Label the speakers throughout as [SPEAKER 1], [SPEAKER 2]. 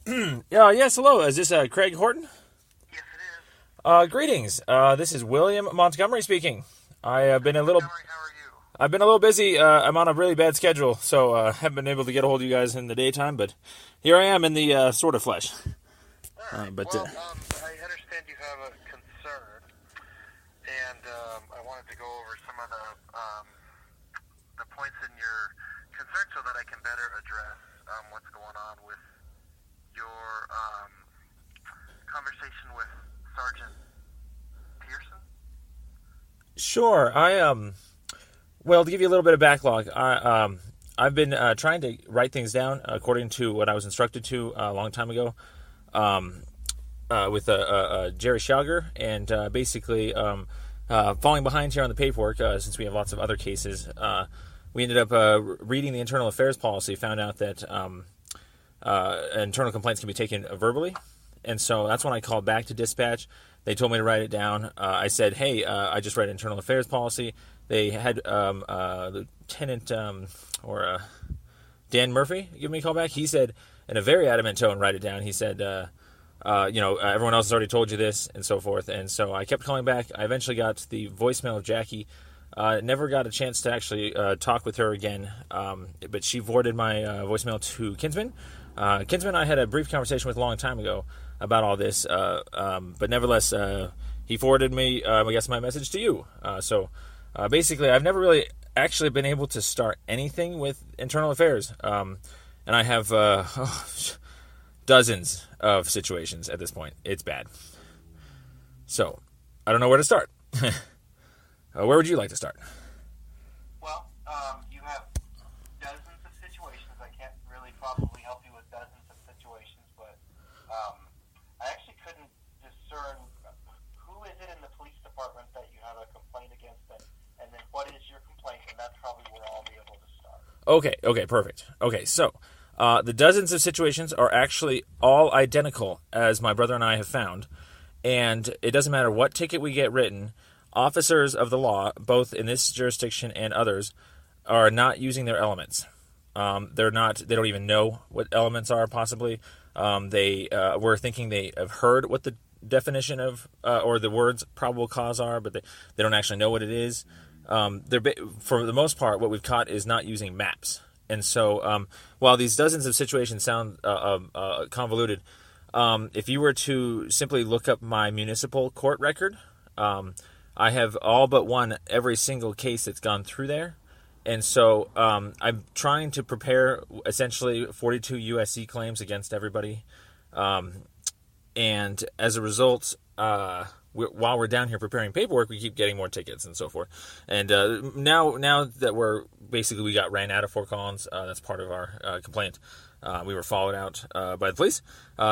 [SPEAKER 1] Yes, hello. Is this Craig Horton?
[SPEAKER 2] Yes, it is.
[SPEAKER 1] Greetings. This is William Montgomery speaking. I have been a little,
[SPEAKER 2] Montgomery, how are you?
[SPEAKER 1] I've been a little busy. I'm on a really bad schedule, so haven't been able to get a hold of you guys in the daytime. But here I am in the sort of flesh.
[SPEAKER 2] All right.
[SPEAKER 1] But
[SPEAKER 2] Well, I understand you have a concern, and I wanted to go over some of the points in your concern so that I can better address what's going on with your conversation with Sergeant Pearson.
[SPEAKER 1] Sure. Well, to give you a little bit of backlog, I've been trying to write things down according to what I was instructed to a long time ago. With Jerry Schauger, and basically falling behind here on the paperwork since we have lots of other cases. We ended up reading the internal affairs policy, found out that internal complaints can be taken verbally, and so that's when I called back to dispatch. They told me to write it down. I said, hey, I just read internal affairs policy. They had Lieutenant Dan Murphy give me a call back. He said, in a very adamant tone, write it down. He said, everyone else has already told you this, and so forth. And so I kept calling back. I eventually got the voicemail of Jackie. Never got a chance to actually talk with her again, but she forwarded my voicemail to Kinsman. Kinsman I had a brief conversation with a long time ago about all this, but nevertheless, he forwarded me, I guess, my message to you. So basically, I've never really actually been able to start anything with internal affairs, and I have dozens of situations at this point. It's bad. So, I don't know where to start. Where would you like to start?
[SPEAKER 2] Well, you have dozens of situations. I can't really probably help you with dozens of situations, but I actually couldn't discern who is it in the police department that you have a complaint against, and then what is your complaint, and that's probably where I'll be able to start.
[SPEAKER 1] Okay, perfect. Okay, so the dozens of situations are actually all identical, as my brother and I have found, and it doesn't matter what ticket we get written. Officers of the law, both in this jurisdiction and others, are not using their elements. They don't even know what elements are, possibly. They were thinking they have heard what the definition of or the words probable cause are, but they don't actually know what it is. For the most part, what we've caught is not using maps. And so while these dozens of situations sound convoluted, if you were to simply look up my municipal court record, I have all but won every single case that's gone through there. And so I'm trying to prepare essentially 42 USC claims against everybody. And as a result, while we're down here preparing paperwork, we keep getting more tickets and so forth. And now that we got ran out of Fort Collins, that's part of our complaint. We were followed out by the police.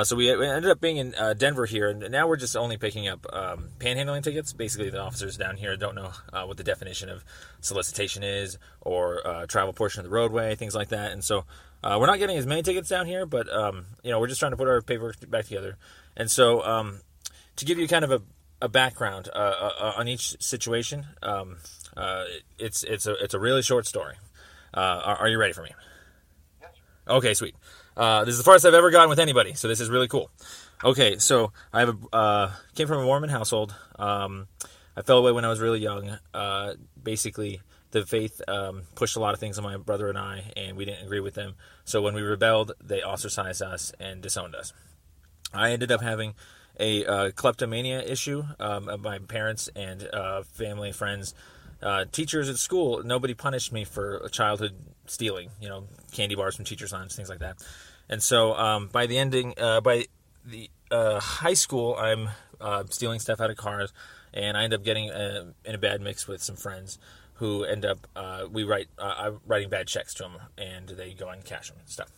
[SPEAKER 1] So we ended up being in Denver here, and now we're just only picking up panhandling tickets. Basically, the officers down here don't know what the definition of solicitation is, or travel portion of the roadway, things like that. And so we're not getting as many tickets down here, but we're just trying to put our paperwork back together. And so to give you kind of a background on each situation, it's a really short story. Are you ready for me? Okay, sweet. This is the farthest I've ever gotten with anybody, so this is really cool. Okay, so I came from a Mormon household. I fell away when I was really young. Basically, the faith pushed a lot of things on my brother and I, and we didn't agree with them. So when we rebelled, they ostracized us and disowned us. I ended up having a kleptomania issue. My parents and family, friends, teachers at school, nobody punished me for childhood stealing, candy bars from teachers' lunch, things like that. And so by the high school, I'm stealing stuff out of cars, and I end up getting in a bad mix with some friends who end up, I'm writing bad checks to them, and they go and cash them and stuff.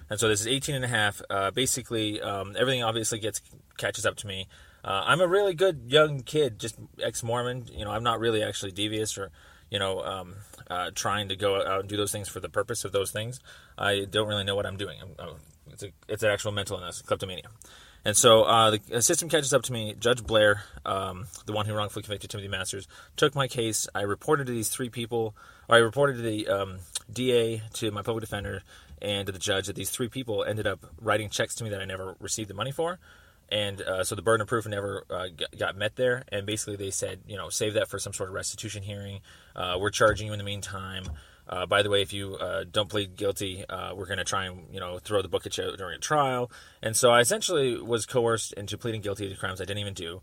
[SPEAKER 1] And so this is 18 and a half. Basically, everything obviously catches up to me. I'm a really good young kid, just ex-Mormon. I'm not really actually devious or, trying to go out and do those things for the purpose of those things. I don't really know what I'm doing. It's an actual mental illness, kleptomania. And so the system catches up to me. Judge Blair, the one who wrongfully convicted Timothy Masters, took my case. I reported to these three people, or I reported to the DA, to my public defender, and the judge that these 3 people ended up writing checks to me that I never received the money for. And so the burden of proof never got met there. And basically they said, save that for some sort of restitution hearing. We're charging you in the meantime. By the way, if you don't plead guilty, we're going to try and, throw the book at you during a trial. And so I essentially was coerced into pleading guilty to crimes I didn't even do,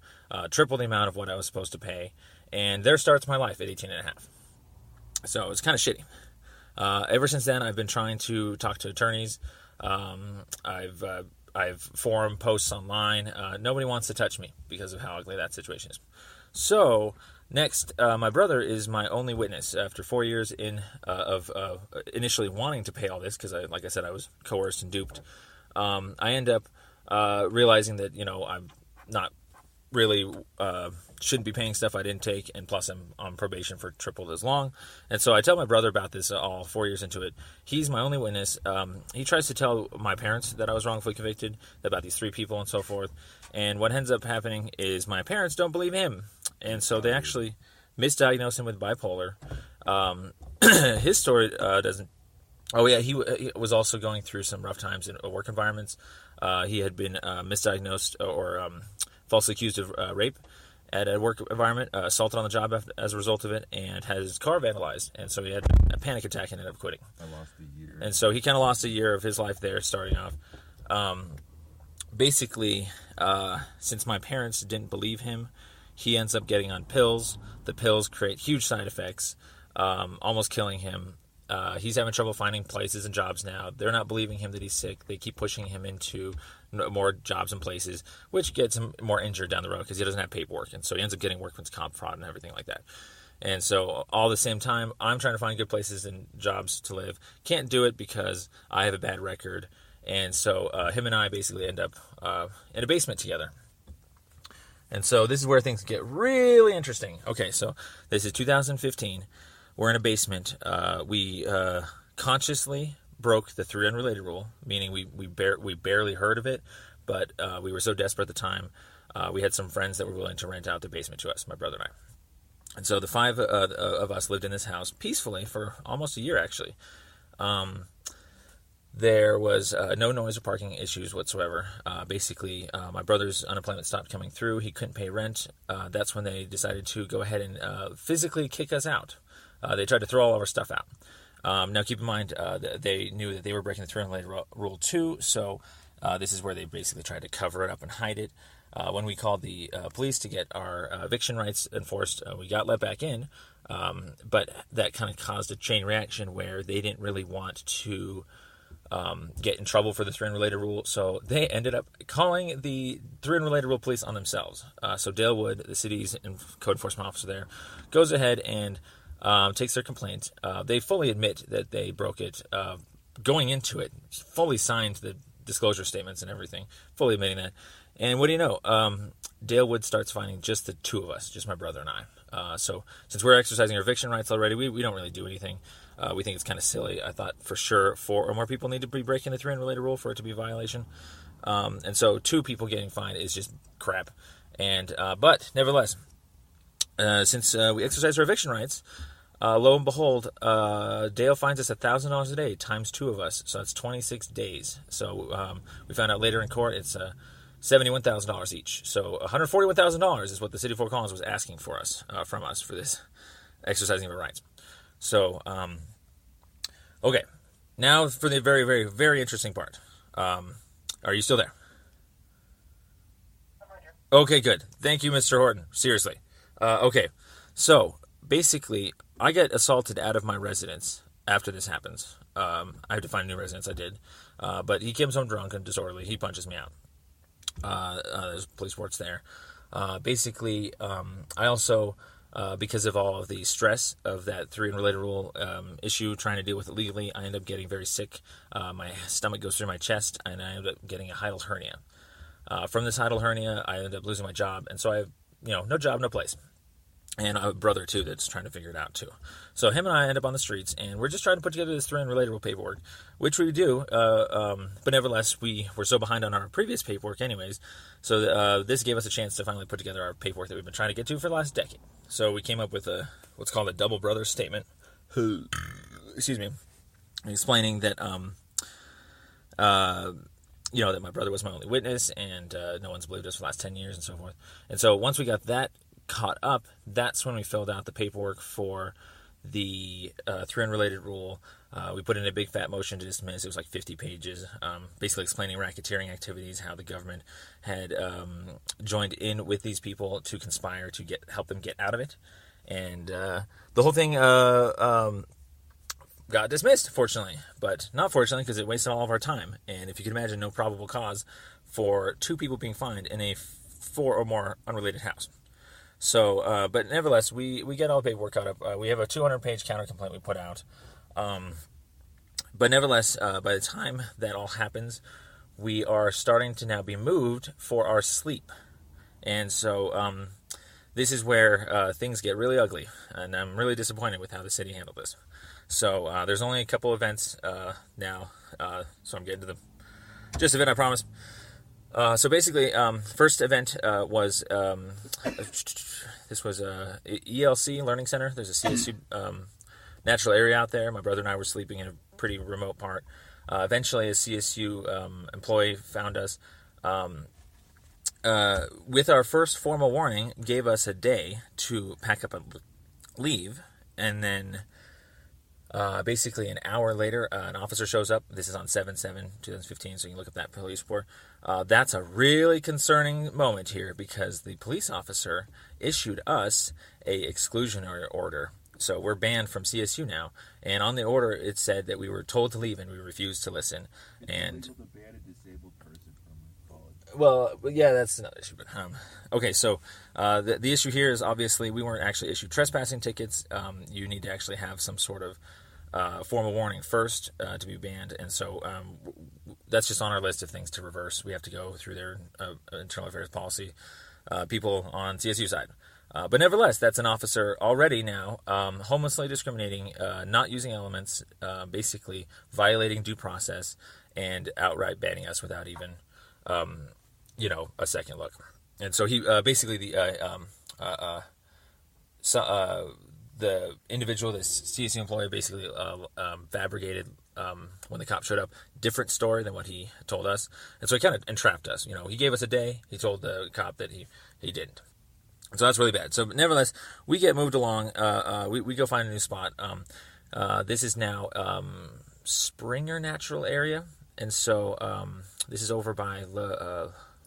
[SPEAKER 1] triple the amount of what I was supposed to pay. And there starts my life at 18 and a half. So it's kind of shitty. Ever since then, I've been trying to talk to attorneys. I've forum posts online. Nobody wants to touch me because of how ugly that situation is. So next, my brother is my only witness after 4 years of initially wanting to pay all this because, like I said, I was coerced and duped. I end up realizing that I'm not really shouldn't be paying stuff I didn't take, and plus I'm on probation for triple as long. And so I tell my brother about this all 4 years into it. He's my only witness. He tries to tell my parents that I was wrongfully convicted, about these 3 people and so forth. And what ends up happening is my parents don't believe him. And so they actually misdiagnosed him with bipolar. His story doesn't... Oh, yeah, he was also going through some rough times in work environments. He had been misdiagnosed or falsely accused of rape at a work environment, assaulted on the job as a result of it, and had his car vandalized. And so he had a panic attack and ended up quitting.
[SPEAKER 3] I lost a year.
[SPEAKER 1] And so he kind of lost a year of his life there starting off. Basically, since my parents didn't believe him, he ends up getting on pills. The pills create huge side effects, almost killing him. He's having trouble finding places and jobs now. They're not believing him that he's sick. They keep pushing him into more jobs and places, which gets him more injured down the road because he doesn't have paperwork. And so he ends up getting workman's comp fraud and everything like that. And so all the same time, I'm trying to find good places and jobs to live. Can't do it because I have a bad record. And so him and I basically end up in a basement together. And so this is where things get really interesting. Okay, so this is 2015. We're in a basement. We consciously broke the 3 unrelated rule, meaning we barely heard of it, but we were so desperate at the time. We had some friends that were willing to rent out the basement to us, my brother and I. And so the 5 of us lived in this house peacefully for almost a year, actually. There was no noise or parking issues whatsoever. Basically, my brother's unemployment stopped coming through. He couldn't pay rent. That's when they decided to go ahead and physically kick us out. They tried to throw all of our stuff out. Now, keep in mind, they knew that they were breaking the 3 unrelated rule too, so this is where they basically tried to cover it up and hide it. When we called the police to get our eviction rights enforced, we got let back in, but that kind of caused a chain reaction where they didn't really want to get in trouble for the 3 unrelated rule, so they ended up calling the 3 unrelated rule police on themselves. So Dale Wood, the city's code enforcement officer there, goes ahead and takes their complaint. They fully admit that they broke it. Going into it, fully signed the disclosure statements and everything, fully admitting that. And what do you know? Dale Wood starts finding just the 2 of us, just my brother and I. So since we're exercising our eviction rights already, we don't really do anything. We think it's kind of silly. I thought for sure 4 or more people need to be breaking the 3 unrelated rule for it to be a violation. And so 2 people getting fined is just crap. And but nevertheless, since we exercise our eviction rights, lo and behold, Dale finds us $1,000 a day times 2 of us, so that's 26 days. So we found out later in court it's $71,000 each. So $141,000 is what the city of Fort Collins was asking for us from us for this exercising of our rights. So okay, now for the very, very, very interesting part. Are you still there?
[SPEAKER 2] I'm right here.
[SPEAKER 1] Okay, good. Thank you, Mr. Horton. Seriously. Okay, so basically, I get assaulted out of my residence after this happens. I have to find a new residence. I did. But he comes home drunk and disorderly. He punches me out. There's police reports there. Basically, I also, because of all of the stress of that 3 unrelated rule issue, trying to deal with it legally, I end up getting very sick. My stomach goes through my chest, and I end up getting a hiatal hernia. From this hiatal hernia, I end up losing my job, and so I have, no job, no place. And I have a brother, too, that's trying to figure it out, too. So him and I end up on the streets, and we're just trying to put together this 3 unrelated rule paperwork, which we do, but nevertheless, we were so behind on our previous paperwork anyways, so this gave us a chance to finally put together our paperwork that we've been trying to get to for the last decade. So we came up with what's called a double brother statement, excuse me, explaining that that my brother was my only witness, and no one's believed us for the last 10 years and so forth. And so once we got that caught up, that's when we filled out the paperwork for the 3 unrelated rule. We put in a big fat motion to dismiss. It was like 50 pages, basically explaining racketeering activities, how the government had joined in with these people to conspire to help them get out of it. And the whole thing got dismissed, fortunately, but not fortunately, because it wasted all of our time. And if you can imagine, no probable cause for 2 people being fined in a 4 or more unrelated house. So, but nevertheless, we get all the paperwork caught up. We have a 200-page counter complaint we put out. But nevertheless, by the time that all happens, we are starting to now be moved for our sleep. And so this is where things get really ugly, and I'm really disappointed with how the city handled this. So there's only a couple events now, so I'm getting to the gist of it, I promise. So basically, first event was, this was a ELC Learning Center. There's a CSU natural area out there. My brother and I were sleeping in a pretty remote part. Eventually, a CSU employee found us. With our first formal warning, gave us a day to pack up and leave, and then basically an hour later, an officer shows up. This is on 7/7/2015, so you can look up that police report. That's a really concerning moment here, because the police officer issued us a exclusionary order. So we're banned from CSU now, and on the order it said that we were told to leave, and we refused to listen. And well, yeah, that's another issue. But okay, so the issue here is obviously we weren't actually issued trespassing tickets. You need to actually have some sort of formal warning first to be banned, and so that's just on our list of things to reverse. We have to go through their internal affairs policy people on CSU side. But nevertheless, that's an officer already now homelessly discriminating, not using elements, basically violating due process, and outright banning us without even a second look. And so he basically the individual, this CSU employee, basically fabricated when the cop showed up, different story than what he told us, and so he kind of entrapped us. He gave us a day. He told the cop that he didn't. So that's really bad. So nevertheless, we get moved along. We go find a new spot. This is now Springer Natural Area, and so this is over by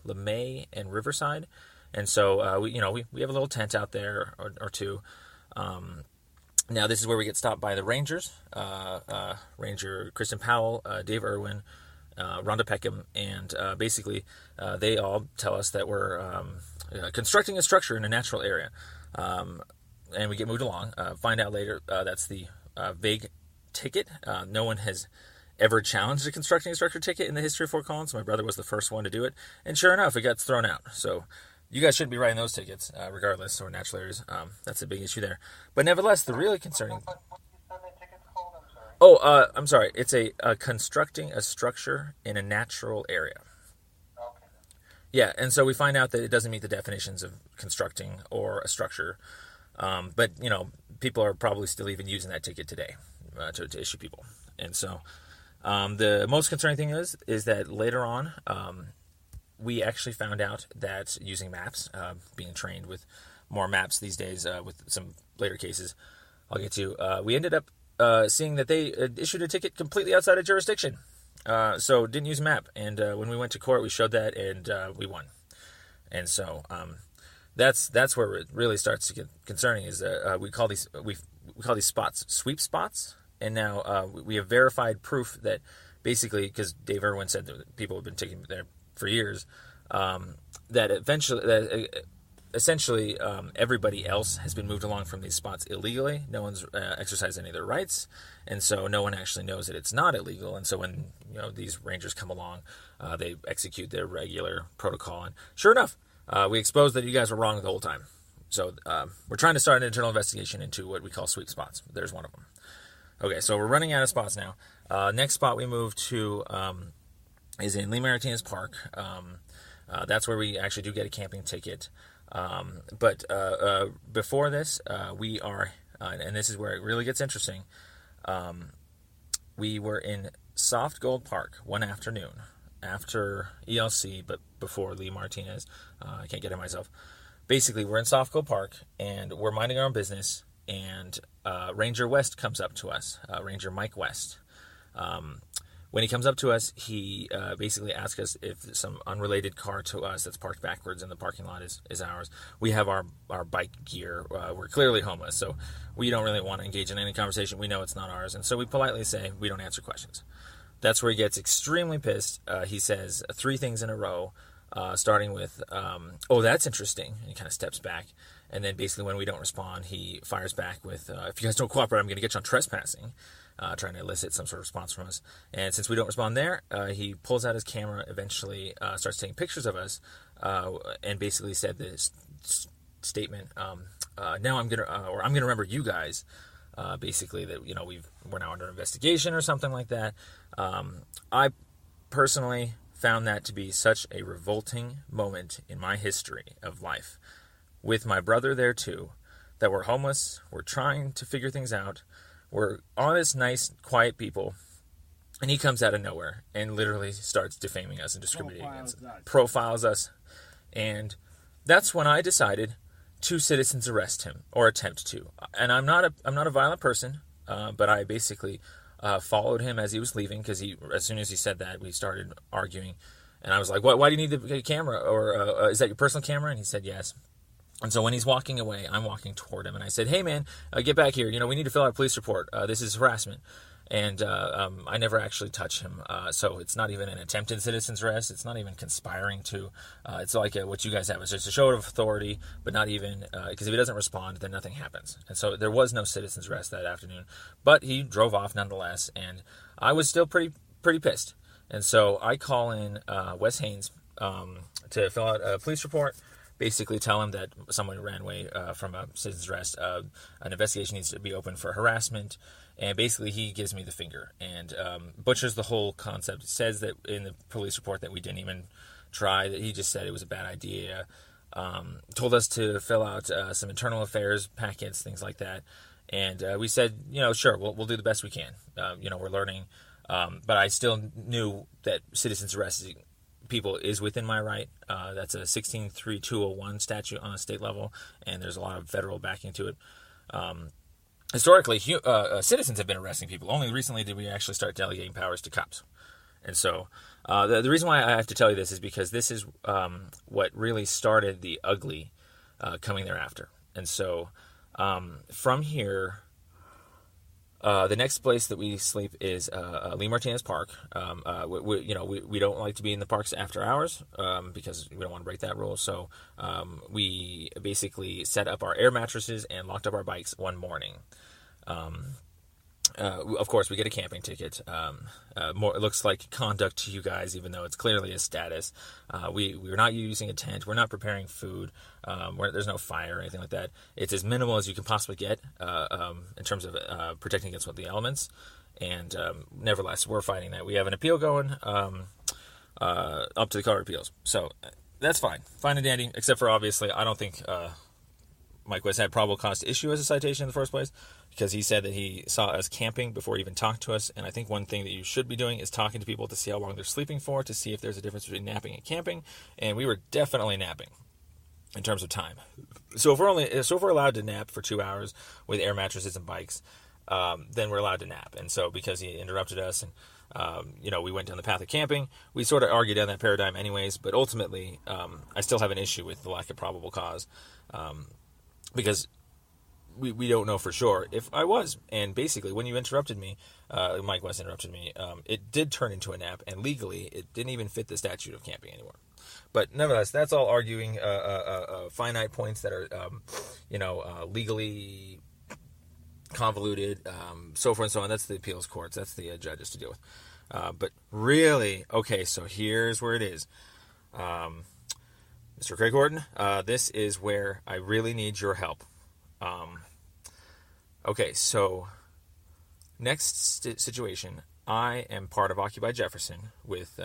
[SPEAKER 1] LeMay and Riverside, and so we have a little tent out there or two. Now this is where we get stopped by the Rangers, Ranger Kristen Powell, Dave Irwin, Rhonda Peckham, and basically they all tell us that we're constructing a structure in a natural area, and we get moved along. Find out later that's the vague ticket. No one has ever challenged a constructing a structure ticket in the history of Fort Collins. My brother was the first one to do it, and sure enough, it got thrown out. So you guys shouldn't be writing those tickets, regardless, or natural areas. That's a big issue there. But nevertheless, the really concerning... I'm sorry. It's a constructing a structure in a natural area.
[SPEAKER 2] Okay.
[SPEAKER 1] Yeah, and so we find out that it doesn't meet the definitions of constructing or a structure. But, people are probably still even using that ticket today to issue people. And so the most concerning thing is that later on, we actually found out that using maps, being trained with more maps these days with some later cases I'll get to, we ended up seeing that they issued a ticket completely outside of jurisdiction. So didn't use a map. And when we went to court, we showed that, and we won. And so that's where it really starts to get concerning. Is we call these spots sweep spots, and now we have verified proof that basically, because Dave Irwin said that people have been taking there for years, essentially everybody else has been moved along from these spots illegally. No one's exercised any of their rights, and so no one actually knows that it's not illegal. And so when these rangers come along, they execute their regular protocol, and sure enough, we exposed that you guys were wrong the whole time. So we're trying to start an internal investigation into what we call sweep spots. There's one of them. Okay, so we're running out of spots now. Next spot we move to is in Lee Martinez Park. That's where we actually do get a camping ticket. But before this, we are, and this is where it really gets interesting, we were in Soft Gold Park one afternoon after ELC, but before Lee Martinez. I can't get it myself. Basically, we're in Soft Gold Park, and we're minding our own business, and Ranger West comes up to us, Ranger Mike West. When he comes up to us, he basically asks us if some unrelated car to us that's parked backwards in the parking lot is ours. We have our bike gear. We're clearly homeless, so we don't really want to engage in any conversation. We know it's not ours, and so we politely say we don't answer questions. That's where he gets extremely pissed. He says 3 things in a row, starting with, oh, that's interesting, and he kind of steps back. And then basically when we don't respond, he fires back with, if you guys don't cooperate, I'm going to get you on trespassing. Trying to elicit some sort of response from us. And since we don't respond there, he pulls out his camera, eventually starts taking pictures of us, and basically said this statement, now I'm gonna remember you guys, basically that, we're now under investigation or something like that. I personally found that to be such a revolting moment in my history of life, with my brother there too, that we're homeless, we're trying to figure things out, we're honest, nice, quiet people, and he comes out of nowhere and literally starts defaming us and discriminating against us, profiles us, and that's when I decided to citizens arrest him, or attempt to. And I'm not a violent person, but I basically followed him as he was leaving, because as soon as he said that, we started arguing, and I was like, why do you need the camera, or is that your personal camera? And he said yes. And so when he's walking away, I'm walking toward him, and I said, hey, man, get back here. We need to fill out a police report. This is harassment. And I never actually touch him. So it's not even an attempted citizen's arrest. It's not even conspiring to. It's like what you guys have. It's just a show of authority, but not even, because if he doesn't respond, then nothing happens. And so there was no citizen's arrest that afternoon. But he drove off nonetheless, and I was still pretty pissed. And so I call in Wes Haynes to fill out a police report. Basically tell him that someone ran away from a citizen's arrest. An investigation needs to be open for harassment. And basically he gives me the finger and butchers the whole concept. It says that in the police report that we didn't even try, that he just said it was a bad idea. Told us to fill out some internal affairs packets, things like that. And we said, sure, we'll do the best we can. We're learning. But I still knew that citizen's arrest people is within my right. That's a 163201 statute on a state level, and there's a lot of federal backing to it. Historically, citizens have been arresting people. Only recently did we actually start delegating powers to cops. And so the reason why I have to tell you this is because this is what really started the ugly coming thereafter. And so from here, the next place that we sleep is Lee Martinez Park. We don't like to be in the parks after hours because we don't want to break that rule. So we basically set up our air mattresses and locked up our bikes one morning. Of course, we get a camping ticket. It looks like conduct to you guys, even though it's clearly a status. We're not using a tent. We're not preparing food. There's no fire or anything like that. It's as minimal as you can possibly get in terms of protecting against the elements. And nevertheless, we're fighting that. We have an appeal going up to the Court of Appeals. So that's fine. Fine and dandy, except for obviously I don't think Mike West had probable cause to issue us a citation in the first place, because he said that he saw us camping before he even talked to us. And I think one thing that you should be doing is talking to people to see how long they're sleeping for, to see if there's a difference between napping and camping. And we were definitely napping in terms of time. So if we're allowed to nap for 2 hours with air mattresses and bikes, then we're allowed to nap. And so because he interrupted us and we went down the path of camping, we sort of argued down that paradigm anyways. But ultimately, I still have an issue with the lack of probable cause, because we don't know for sure if I was. And basically, when you interrupted me, Mike West interrupted me, it did turn into a nap, and legally, it didn't even fit the statute of camping anymore. But nevertheless, that's all arguing finite points that are, legally convoluted, so forth and so on. That's the appeals courts. That's the judges to deal with. But really, okay, so here's where it is. Mr. Craig Horton, this is where I really need your help. Okay, so next situation, I am part of Occupy Jefferson with,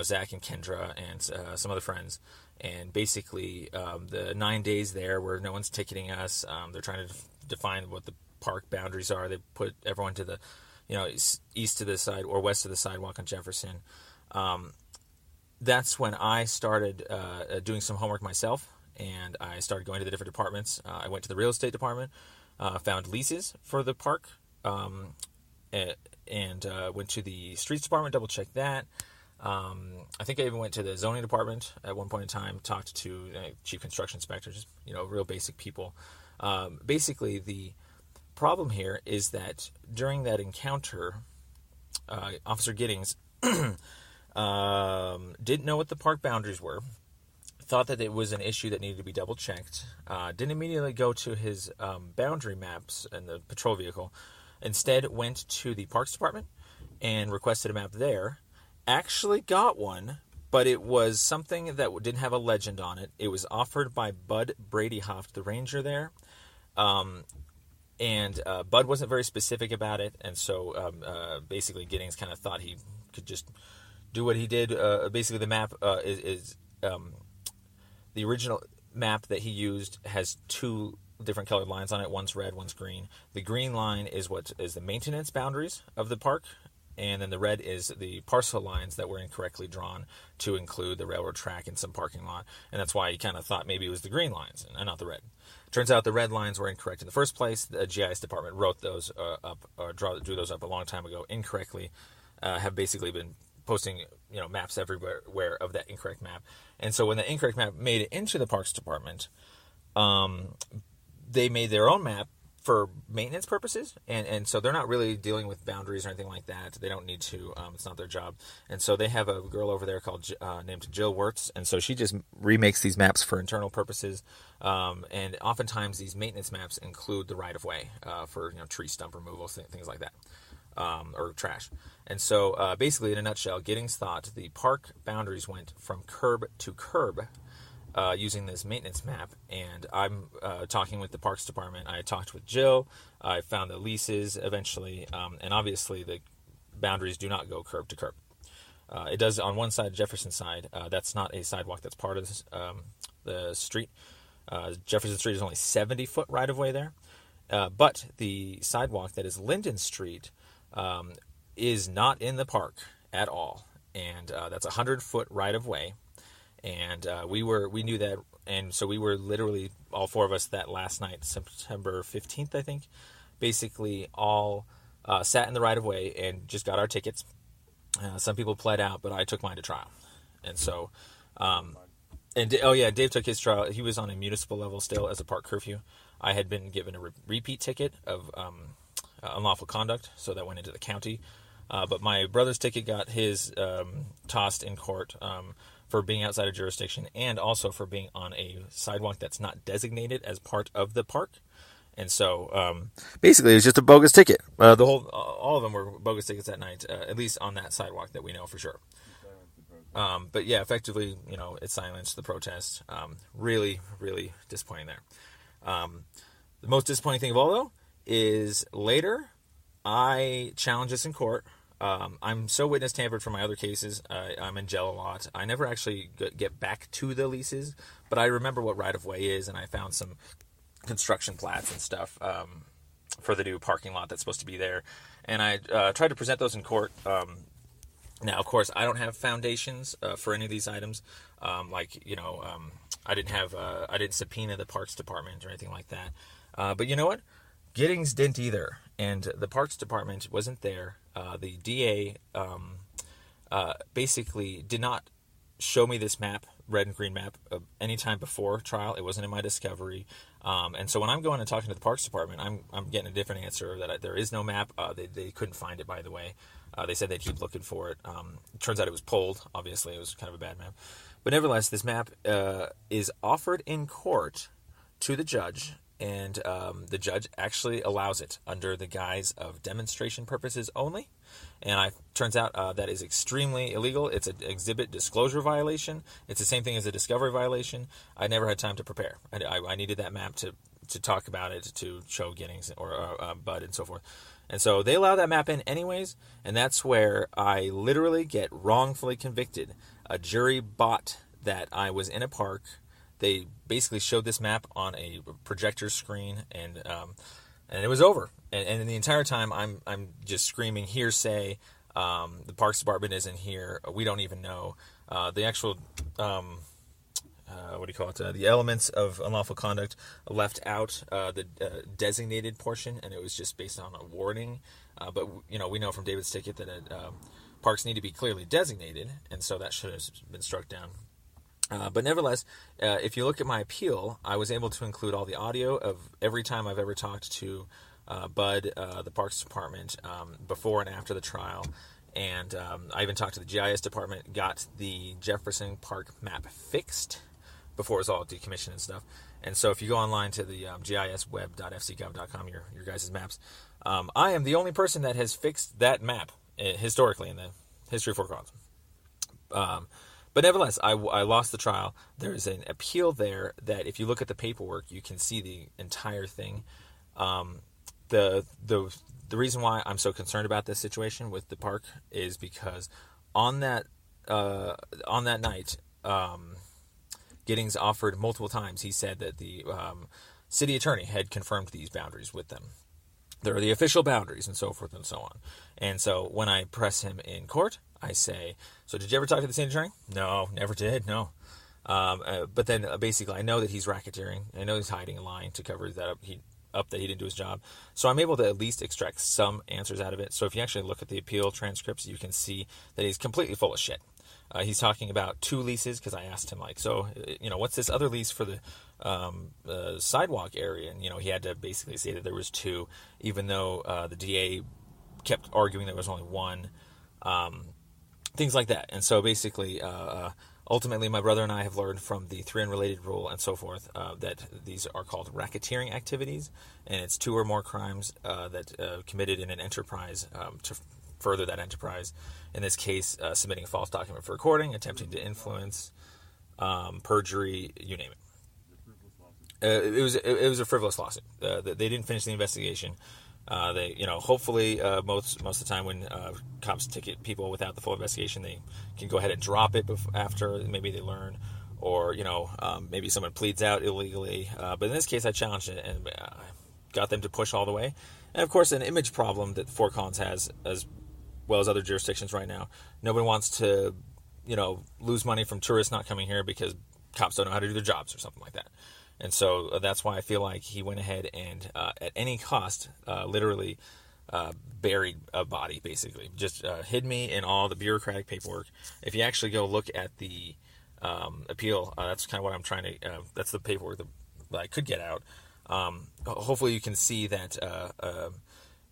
[SPEAKER 1] Zach and Kendra and some other friends. And basically, the 9 days there where no one's ticketing us, they're trying to define what the park boundaries are. They put everyone to the, east of the side or west of the sidewalk on Jefferson. That's when I started doing some homework myself, and I started going to the different departments. I went to the real estate department, found leases for the park, and went to the streets department, double-checked that. I think I even went to the zoning department at one point in time, talked to chief construction inspector, just, real basic people. Basically, the problem here is that during that encounter, Officer Giddings didn't know what the park boundaries were, thought that it was an issue that needed to be double-checked, didn't immediately go to his boundary maps and the patrol vehicle, instead went to the Parks Department and requested a map there, actually got one, but it was something that didn't have a legend on it. It was offered by Bud Bradyhoft, the ranger there, and Bud wasn't very specific about it, and so basically Giddings kind of thought he could just do what he did. Basically, the map is the original map that he used has two different colored lines on it. One's red, one's green. The green line is what is the maintenance boundaries of the park, and then the red is the parcel lines that were incorrectly drawn to include the railroad track and some parking lot, and that's why he kind of thought maybe it was the green lines and not the red. Turns out the red lines were incorrect in the first place. The GIS department wrote those up, or drew those up a long time ago incorrectly, have basically been posting maps everywhere of that incorrect map. And so when the incorrect map made it into the Parks Department, they made their own map for maintenance purposes, and so they're not really dealing with boundaries or anything like that. They don't need to. It's not their job. And so they have a girl over there called named Jill Wirtz, and so she just remakes these maps for internal purposes. And oftentimes these maintenance maps include the right-of-way for tree stump removal, things like that, or trash. And so basically, in a nutshell, Giddings thought the park boundaries went from curb to curb, using this maintenance map, and I'm talking with the Parks Department. I talked with Jill. I found the leases eventually, and obviously the boundaries do not go curb to curb. It does on one side, Jefferson side. That's not a sidewalk that's part of this, the street. Jefferson Street is only 70-foot right-of-way there, but the sidewalk that is Linden Street is not in the park at all, and that's 100-foot right-of-way. And we knew that, and so we were literally, all four of us that last night, September 15th, I think, basically all sat in the right-of-way and just got our tickets. Some people pled out, but I took mine to trial. And so, Dave took his trial. He was on a municipal level still as a park curfew. I had been given a repeat ticket of unlawful conduct, so that went into the county. But my brother's ticket got his tossed in court for being outside of jurisdiction, and also for being on a sidewalk that's not designated as part of the park. And so, basically, it was just a bogus ticket. All of them were bogus tickets that night, at least on that sidewalk that we know for sure. But yeah, effectively, it silenced the protest. Really, really disappointing there. The most disappointing thing of all, though, is later I challenged this in court. I'm so witness tampered for my other cases. I'm in jail a lot. I never actually get back to the leases, but I remember what right-of-way is, and I found some construction plats and stuff for the new parking lot that's supposed to be there. And I tried to present those in court. Now, of course, I don't have foundations for any of these items. I didn't subpoena the Parks Department or anything like that. But you know what? Giddings didn't either, and the Parks Department wasn't there. The DA basically did not show me this map, red and green map, any time before trial. It wasn't in my discovery. And so when I'm going and talking to the Parks Department, I'm getting a different answer that there is no map. They couldn't find it, by the way. They said they'd keep looking for it. It turns out it was pulled. Obviously, it was kind of a bad map. But nevertheless, this map is offered in court to the judge, and the judge actually allows it under the guise of demonstration purposes only. And turns out that is extremely illegal. It's an exhibit disclosure violation. It's the same thing as a discovery violation. I never had time to prepare. I needed that map to talk about it, to show Giddings or Bud and so forth. And so they allow that map in anyways, and that's where I literally get wrongfully convicted. A jury bought that I was in a park. They basically showed this map on a projector screen, and and it was over. And the entire time, I'm just screaming hearsay. The Parks Department isn't here. We don't even know the actual. What do you call it? The elements of unlawful conduct left out the designated portion, and it was just based on a warning. But we know from David's ticket that parks need to be clearly designated, and so that should have been struck down. But nevertheless, if you look at my appeal, I was able to include all the audio of every time I've ever talked to Bud, the Parks Department, before and after the trial. And I even talked to the GIS department, got the Jefferson Park map fixed before it was all decommissioned and stuff. And so if you go online to the gisweb.fcgov.com, your guys' maps, I am the only person that has fixed that map historically in the history of Fort Collins. But nevertheless, I lost the trial. There's an appeal there that if you look at the paperwork, you can see the entire thing. The reason why I'm so concerned about this situation with the park is because on that night, Giddings offered multiple times. He said that the city attorney had confirmed these boundaries with them. There are the official boundaries and so forth and so on. And so when I press him in court, I say, so did you ever talk to the city attorney? No, never did, no. But then basically I know that he's racketeering. I know he's hiding a line to cover that up that he didn't do his job. So I'm able to at least extract some answers out of it. So if you actually look at the appeal transcripts, you can see that he's completely full of shit. He's talking about 2 leases because I asked him, what's this other lease for the sidewalk area? And, he had to basically say that there was 2, even though the DA kept arguing there was only 1. Things like that. And so basically, ultimately, my brother and I have learned from the 3 unrelated rule and so forth that these are called racketeering activities, and it's 2 or more crimes that committed in an enterprise to further that enterprise. In this case, submitting a false document for recording, attempting to influence, perjury, you name it. It was a frivolous lawsuit. They didn't finish the investigation. Hopefully, most of the time when cops ticket people without the full investigation, they can go ahead and drop it after maybe they learn, or maybe someone pleads out illegally. But in this case, I challenged it and got them to push all the way. And of course, an image problem that Fort Collins has, as well as other jurisdictions right now. Nobody wants to, lose money from tourists not coming here because cops don't know how to do their jobs or something like that. And so that's why I feel like he went ahead and, at any cost, literally buried a body, basically. Just hid me in all the bureaucratic paperwork. If you actually go look at the appeal, that's kind of what I'm trying to... that's the paperwork that I could get out. Hopefully you can see that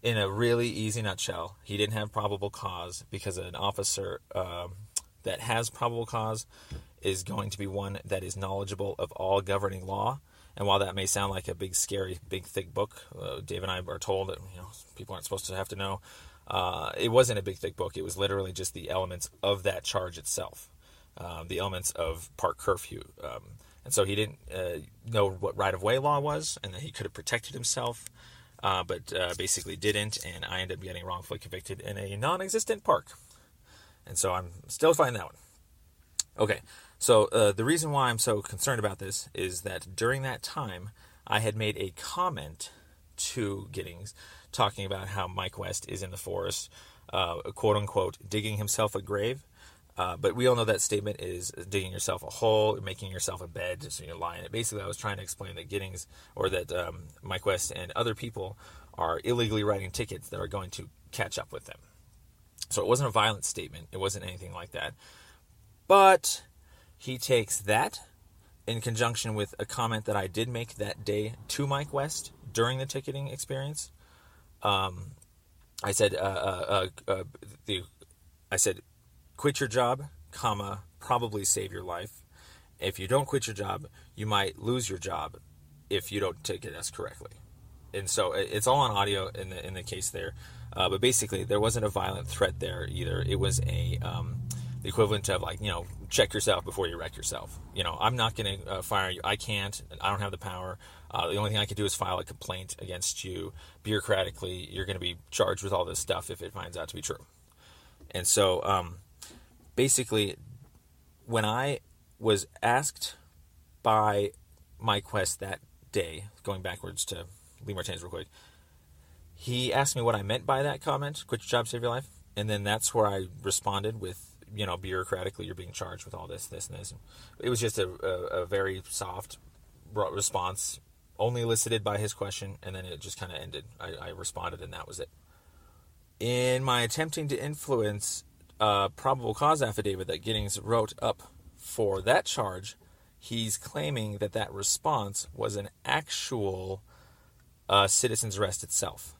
[SPEAKER 1] in a really easy nutshell, he didn't have probable cause because an officer that has probable cause is going to be one that is knowledgeable of all governing law. And while that may sound like a big, scary, big, thick book, Dave and I are told that people aren't supposed to have to know. It wasn't a big, thick book. It was literally just the elements of that charge itself, the elements of park curfew. And so he didn't know what right-of-way law was, and that he could have protected himself, but basically didn't, and I ended up getting wrongfully convicted in a non-existent park. And so I'm still fighting that one. Okay, so the reason why I'm so concerned about this is that during that time, I had made a comment to Giddings talking about how Mike West is in the forest, quote-unquote, digging himself a grave. But we all know that statement is digging yourself a hole, making yourself a bed, so you lie in it. Basically, I was trying to explain that Giddings, or that Mike West and other people are illegally writing tickets that are going to catch up with them. So it wasn't a violent statement. It wasn't anything like that. But he takes that in conjunction with a comment that I did make that day to Mike West during the ticketing experience. I said, quit your job, probably save your life. If you don't quit your job, you might lose your job if you don't ticket us correctly. And so it's all on audio in the case there. But basically, there wasn't a violent threat there either. It was the equivalent of check yourself before you wreck yourself. I'm not going to fire you. I can't. I don't have the power. The only thing I can do is file a complaint against you. Bureaucratically, you're going to be charged with all this stuff if it finds out to be true. And so, basically, when I was asked by Mike West that day, going backwards to Lee Martinez real quick, he asked me what I meant by that comment, quit your job, save your life. And then that's where I responded with, bureaucratically, you're being charged with all this, and this. It was just a very soft response, only elicited by his question, and then it just kind of ended. I responded, and that was it. In my attempting to influence probable cause affidavit that Giddings wrote up for that charge, he's claiming that response was an actual citizen's arrest itself.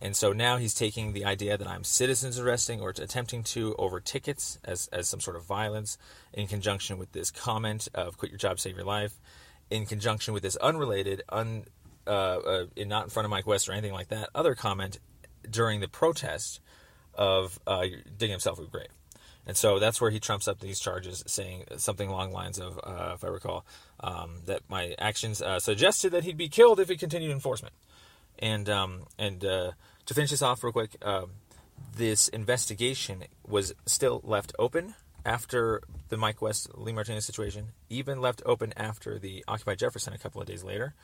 [SPEAKER 1] And so now he's taking the idea that I'm citizens arresting or attempting to over tickets as some sort of violence in conjunction with this comment of quit your job, save your life, in conjunction with this unrelated, not in front of Mike West or anything like that, other comment during the protest of digging himself a grave. And so that's where he trumps up these charges, saying something along the lines of, if I recall, that my actions suggested that he'd be killed if he continued enforcement. And to finish this off real quick, this investigation was still left open after the Mike West, Lee Martinez situation, even left open after the Occupy Jefferson a couple of days later,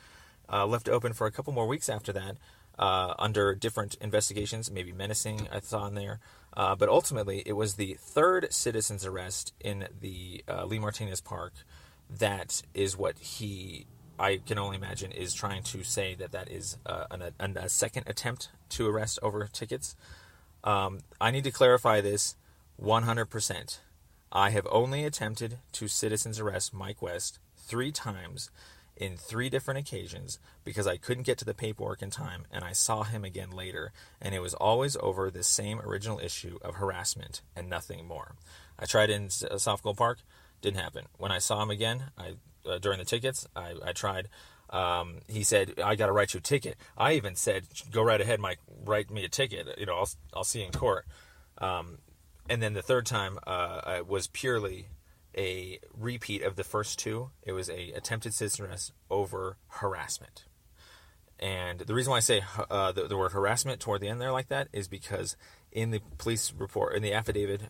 [SPEAKER 1] left open for a couple more weeks after that, under different investigations, maybe menacing, I saw in there. But ultimately, it was the third citizen's arrest in the Lee Martinez Park that is what I can only imagine, is trying to say that is a second attempt to arrest over tickets. I need to clarify this 100%. I have only attempted to citizen's arrest Mike West 3 times in 3 different occasions because I couldn't get to the paperwork in time, and I saw him again later, and it was always over the same original issue of harassment and nothing more. I tried in Soft Gold Park, didn't happen. When I saw him again, during the tickets, I tried. He said, I got to write you a ticket. I even said, go right ahead, Mike, write me a ticket. I'll see you in court. And then the third time was purely a repeat of the first 2. It was a attempted citizen arrest over harassment. And the reason why I say the word harassment toward the end there like that is because in the police report, in the affidavit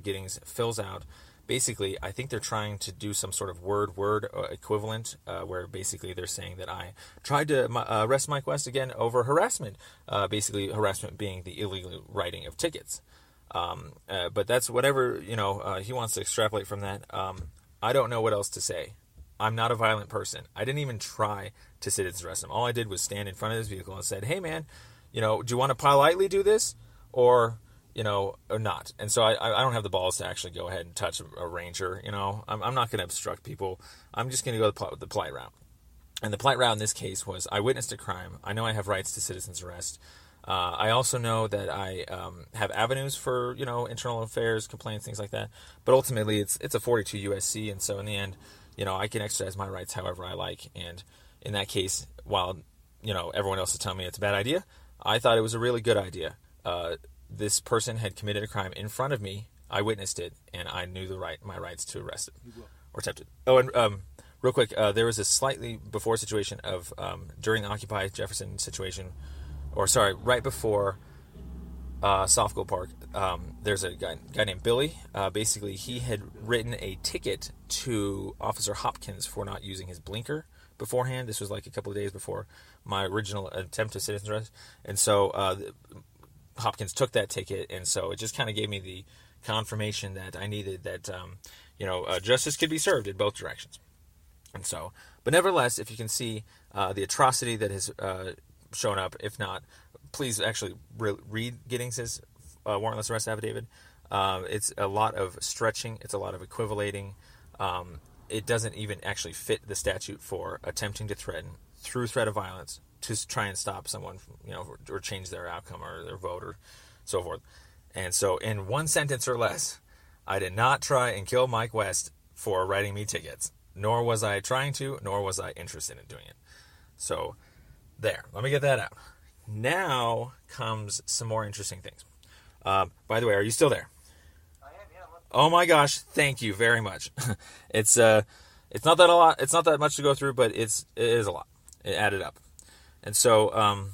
[SPEAKER 1] Giddings fills out, basically, I think they're trying to do some sort of word equivalent, where basically they're saying that I tried to arrest Mike West again over harassment, basically harassment being the illegal writing of tickets. But that's whatever, he wants to extrapolate from that. I don't know what else to say. I'm not a violent person. I didn't even try to citizen's arrest him. All I did was stand in front of his vehicle and said, hey man, do you want to politely do this or not? And so I don't have the balls to actually go ahead and touch a ranger. I'm not going to obstruct people. I'm just going to go the polite route. And the polite route in this case was, I witnessed a crime. I know I have rights to citizen's arrest. I also know that I have avenues for, internal affairs, complaints, things like that. But ultimately, it's a 42 USC, and so in the end, I can exercise my rights however I like. And in that case, while, everyone else is telling me it's a bad idea, I thought it was a really good idea. This person had committed a crime in front of me. I witnessed it, and I knew my rights to arrest him or attempt it. Oh, and real quick, there was a slightly before situation of during the Occupy Jefferson situation. Right before Soft Gold Park, there's a guy named Billy. Basically, he had written a ticket to Officer Hopkins for not using his blinker beforehand. This was like a couple of days before my original attempt to citizen's arrest. And so Hopkins took that ticket, and so it just kind of gave me the confirmation that I needed that, justice could be served in both directions. And so, but nevertheless, if you can see the atrocity that has shown up. If not, please actually read Giddings' warrantless arrest affidavit. It's a lot of stretching. It's a lot of equivalating. It doesn't even actually fit the statute for attempting to threaten through threat of violence to try and stop someone from, or change their outcome or their vote or so forth. And so in one sentence or less, I did not try and kill Mike West for writing me tickets. Nor was I trying to, nor was I interested in doing it. So there, let me get that out. Now comes some more interesting things. By the way, are you still there?
[SPEAKER 2] I am, yeah.
[SPEAKER 1] Oh my gosh, thank you very much. It's not that a lot. It's not that much to go through, but it is a lot. It added up, and so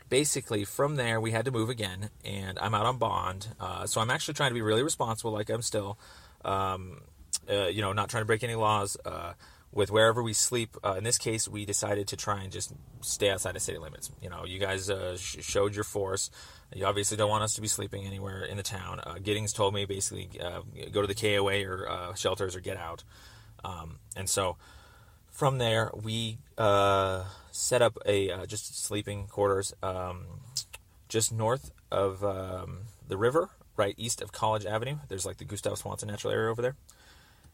[SPEAKER 1] basically from there we had to move again, and I'm out on bond. So I'm actually trying to be really responsible, like I'm still, not trying to break any laws. with wherever we sleep. In this case, we decided to try and just stay outside of city limits. You guys showed your force. You obviously don't want us to be sleeping anywhere in the town. Giddings told me basically go to the KOA or shelters or get out. And so from there, we set up a just sleeping quarters just north of the river, right east of College Avenue. There's like the Gustav Swanson Natural Area over there.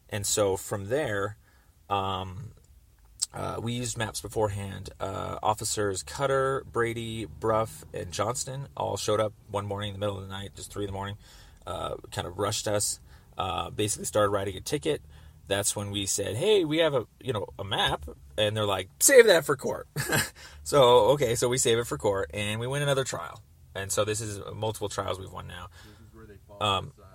[SPEAKER 1] And so from there, we used maps beforehand. Officers Cutter, Brady, Bruff, and Johnston all showed up one morning in the middle of the night, just 3 in the morning, kind of rushed us, basically started writing a ticket. That's when we said, hey, we have a map. And they're like, save that for court. So we save it for court, and we win another trial. And so this is multiple trials we've won now.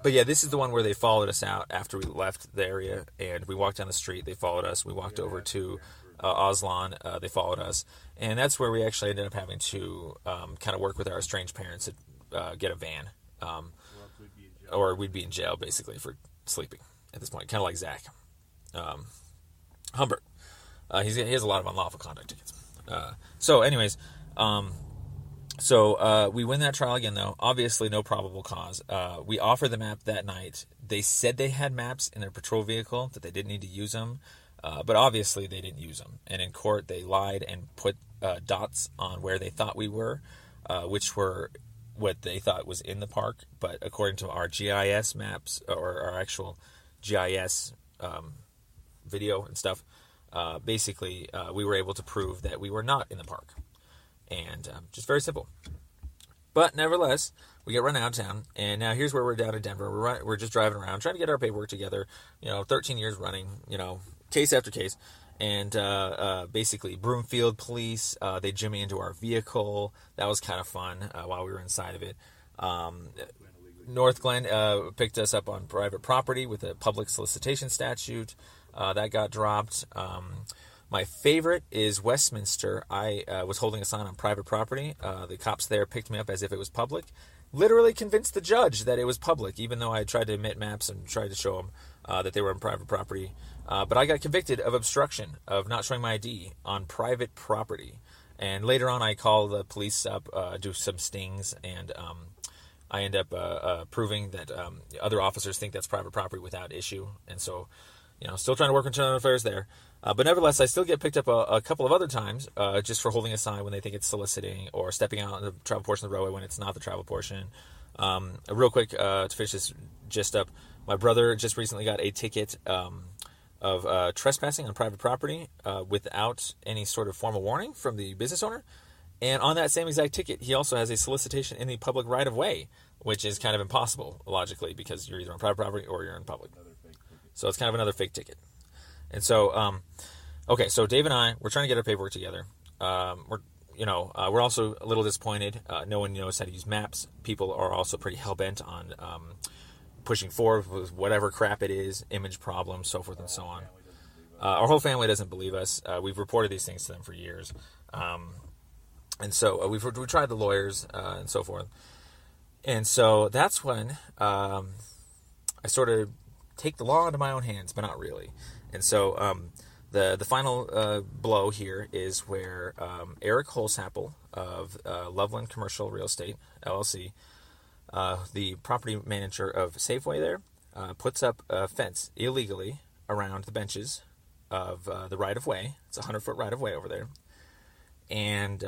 [SPEAKER 1] But yeah, this is the one where they followed us out after we left the area, and we walked down the street. They followed us. We walked over to Oslon. They followed us, and that's where we actually ended up having to kind of work with our estranged parents to get a van, or we'd be in jail basically for sleeping at this point, kind of like Zach Humbert. He has a lot of unlawful conduct tickets. So we win that trial again, though. Obviously, no probable cause. We offered the map that night. They said they had maps in their patrol vehicle, that they didn't need to use them. But obviously, they didn't use them. And in court, they lied and put dots on where they thought we were, which were what they thought was in the park. But according to our GIS maps, or our actual GIS video and stuff, basically, we were able to prove that we were not in the park. And just very simple. But nevertheless, we get run out of town, and now here's where we're down in Denver. We're just driving around, trying to get our paperwork together. 13 years running, case after case. And basically, Broomfield police, they jimmy into our vehicle. That was kind of fun while we were inside of it. North Glen picked us up on private property with a public solicitation statute. That got dropped. My favorite is Westminster. I was holding a sign on private property. The cops there picked me up as if it was public. Literally convinced the judge that it was public, even though I tried to emit maps and tried to show them that they were on private property. But I got convicted of obstruction, of not showing my ID on private property. And later on, I call the police up, do some stings, and I end up proving that other officers think that's private property without issue. And so, still trying to work internal affairs there. But nevertheless, I still get picked up a couple of other times just for holding a sign when they think it's soliciting, or stepping out on the travel portion of the roadway when it's not the travel portion. Real quick, to finish this gist up, my brother just recently got a ticket of trespassing on private property without any sort of formal warning from the business owner. And on that same exact ticket, he also has a solicitation in the public right-of-way, which is kind of impossible, logically, because you're either on private property or you're in public. So it's kind of another fake ticket. And so, so Dave and I, we're trying to get our paperwork together. We're also a little disappointed. No one knows how to use maps. People are also pretty hell-bent on pushing forward with whatever crap it is, image problems, so forth and so on. Our whole family doesn't believe us. We've reported these things to them for years. And so we tried the lawyers and so forth. And so that's when I sort of take the law into my own hands, but not really. And so the final blow here is where Eric Holsapple of Loveland Commercial Real Estate, LLC, the property manager of Safeway there, puts up a fence illegally around the benches of the right-of-way. It's a 100-foot right-of-way over there. And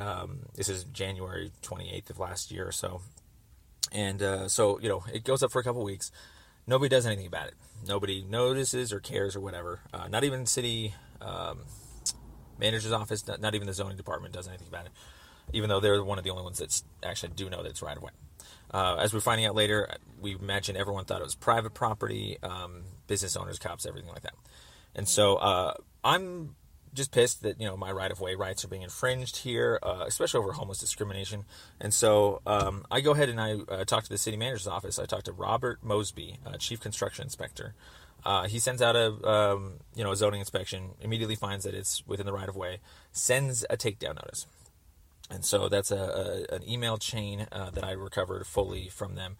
[SPEAKER 1] this is January 28th of last year or so. And so, it goes up for a couple weeks. Nobody does anything about it. Nobody notices or cares or whatever. Not even city manager's office, not even the zoning department does anything about it, even though they're one of the only ones that actually do know that it's right away. As we're finding out later, we imagine everyone thought it was private property, business owners, cops, everything like that. And so I'm just pissed that, my right-of-way rights are being infringed here, especially over homeless discrimination. And so I go ahead and I talk to the city manager's office. I talk to Robert Mosby, chief construction inspector. He sends out a zoning inspection, immediately finds that it's within the right-of-way, sends a takedown notice. And so that's an email chain that I recovered fully from them.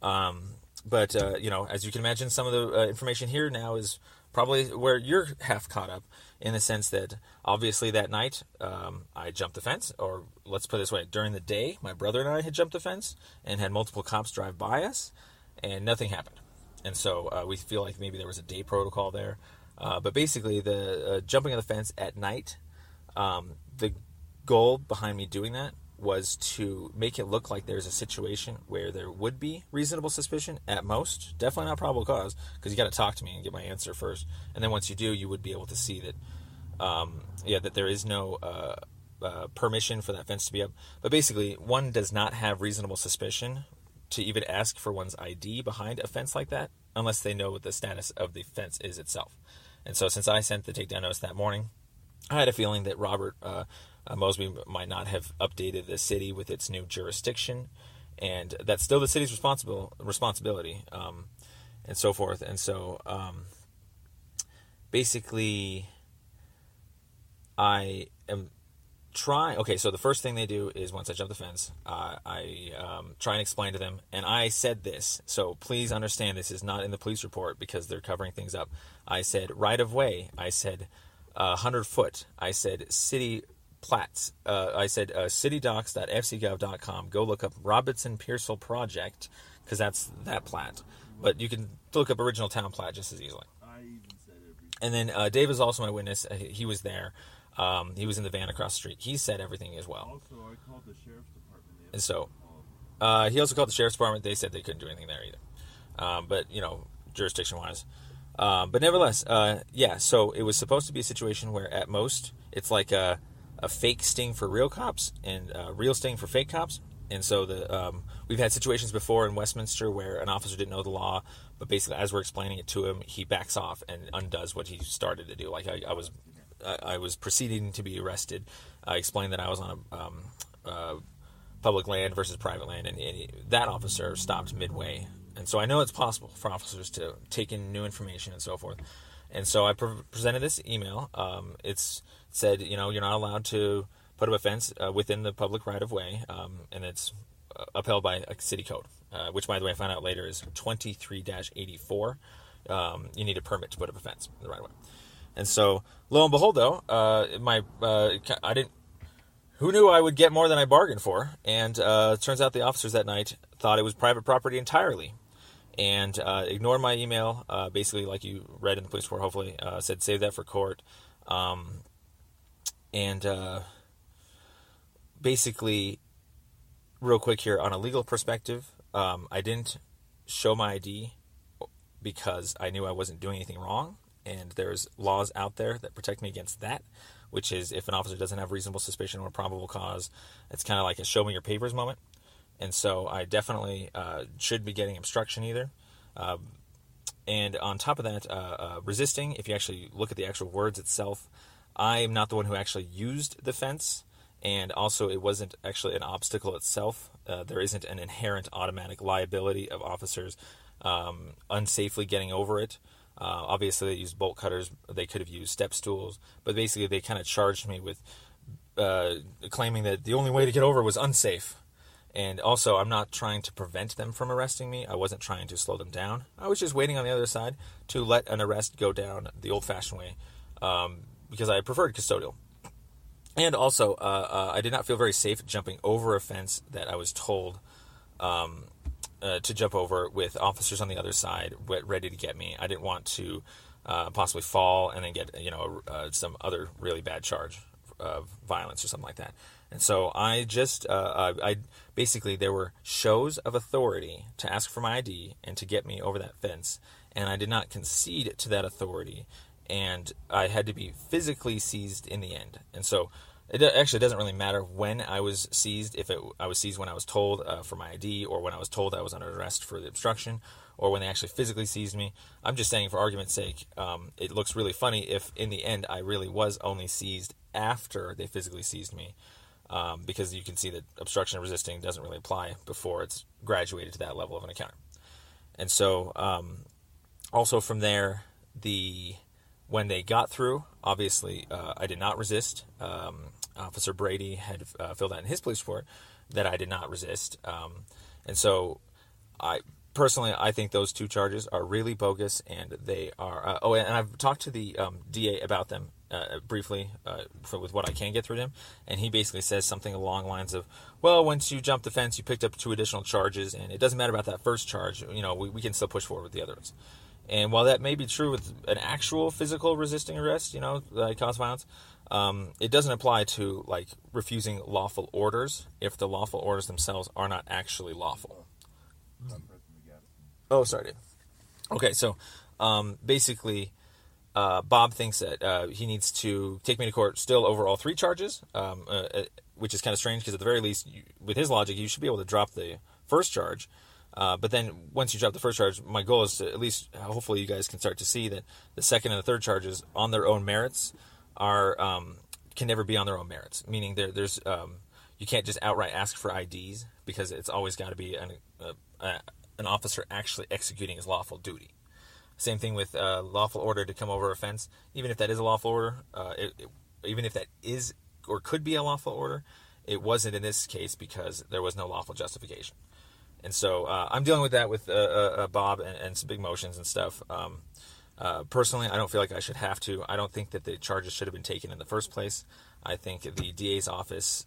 [SPEAKER 1] But as you can imagine, some of the information here now is probably where you're half caught up, in the sense that obviously that night I jumped the fence, or let's put it this way, during the day my brother and I had jumped the fence and had multiple cops drive by us, and nothing happened. And so we feel like maybe there was a day protocol there. But basically, the jumping of the fence at night, the goal behind me doing that was to make it look like there's a situation where there would be reasonable suspicion at most. Definitely not probable cause, because you got to talk to me and get my answer first. And then once you do, you would be able to see that, that there is no permission for that fence to be up. But basically, one does not have reasonable suspicion to even ask for one's ID behind a fence like that, unless they know what the status of the fence is itself. And so since I sent the takedown notice that morning, I had a feeling that Robert Mosby might not have updated the city with its new jurisdiction, and that's still the city's responsibility, and so forth. And so basically I am trying. Okay, so the first thing they do is, once I jump the fence, I try and explain to them, and I said this, so please understand this is not in the police report because they're covering things up. I said right of way, I said 100 foot, I said city plats, I said citydocs.fcgov.com, go look up Robinson Pearsall Project, because that's that plat, but you can look up original town plat just as easily.
[SPEAKER 3] I even said everything.
[SPEAKER 1] And then Dave is also my witness. He was there. He was in the van across the street. He said everything as well.
[SPEAKER 3] Also, I called the sheriff's department.
[SPEAKER 1] And so he also called the sheriff's department. They said they couldn't do anything there either. But, jurisdiction-wise. But nevertheless, so it was supposed to be a situation where at most it's like a fake sting for real cops and a real sting for fake cops. And so we've had situations before in Westminster where an officer didn't know the law, but basically as we're explaining it to him, he backs off and undoes what he started to do. Like I was proceeding to be arrested. I explained that I was on public land versus private land, and that officer stopped midway. And so I know it's possible for officers to take in new information and so forth. And so I presented this email. It's said, you're not allowed to put up a fence within the public right-of-way, and it's upheld by a city code, which, by the way, I found out later is 23-84. You need a permit to put up a fence in the right-of-way. And so, lo and behold, though, I didn't. Who knew I would get more than I bargained for? And it turns out the officers that night thought it was private property entirely, and ignored my email. Basically, like you read in the police report, hopefully, said save that for court. Basically, real quick here on a legal perspective, I didn't show my ID because I knew I wasn't doing anything wrong. And there's laws out there that protect me against that, which is if an officer doesn't have reasonable suspicion or probable cause, it's kind of like a show me your papers moment. And so I definitely should be getting obstruction either. And on top of that, resisting, if you actually look at the actual words itself, I'm not the one who actually used the fence. And also it wasn't actually an obstacle itself. There isn't an inherent automatic liability of officers unsafely getting over it. Obviously, they used bolt cutters. They could have used step stools. But basically, they kind of charged me with claiming that the only way to get over was unsafe. And also, I'm not trying to prevent them from arresting me. I wasn't trying to slow them down. I was just waiting on the other side to let an arrest go down the old-fashioned way because I preferred custodial. And also, I did not feel very safe jumping over a fence that I was told to jump over with officers on the other side ready to get me. I didn't want to possibly fall and then get some other really bad charge of violence or something like that. And so I just I basically there were shows of authority to ask for my ID and to get me over that fence, and I did not concede to that authority, and I had to be physically seized in the end. And so it actually doesn't really matter when I was seized, if I was seized when I was told for my ID, or when I was told I was under arrest for the obstruction, or when they actually physically seized me. I'm just saying, for argument's sake, it looks really funny if in the end I really was only seized after they physically seized me, because you can see that obstruction and resisting doesn't really apply before it's graduated to that level of an encounter. And so also from there, when they got through, obviously I did not resist. Officer Brady had filled out in his police report that I did not resist. And so I personally, I think those two charges are really bogus, and they are. And I've talked to the DA about them briefly with what I can get through him, and he basically says something along the lines of, "Well, once you jump the fence, you picked up 2 additional charges, and it doesn't matter about that first charge. We can still push forward with the others." And while that may be true with an actual physical resisting arrest, that cause violence, it doesn't apply to like refusing lawful orders if the lawful orders themselves are not actually lawful. Oh, sorry, Dave. Okay, so basically, Bob thinks that he needs to take me to court still over all 3 charges, which is kind of strange because at the very least, with his logic, you should be able to drop the first charge. But then once you drop the first charge, my goal is to at least, hopefully you guys can start to see that the second and the third charges on their own merits are can never be on their own merits. Meaning there's you can't just outright ask for IDs because it's always got to be an officer actually executing his lawful duty. Same thing with lawful order to come over a fence. Even if that is a lawful order, even if that is or could be a lawful order, it wasn't in this case because there was no lawful justification. And so I'm dealing with that with Bob and some big motions and stuff. Personally, I don't feel like I should have to. I don't think that the charges should have been taken in the first place. I think the DA's office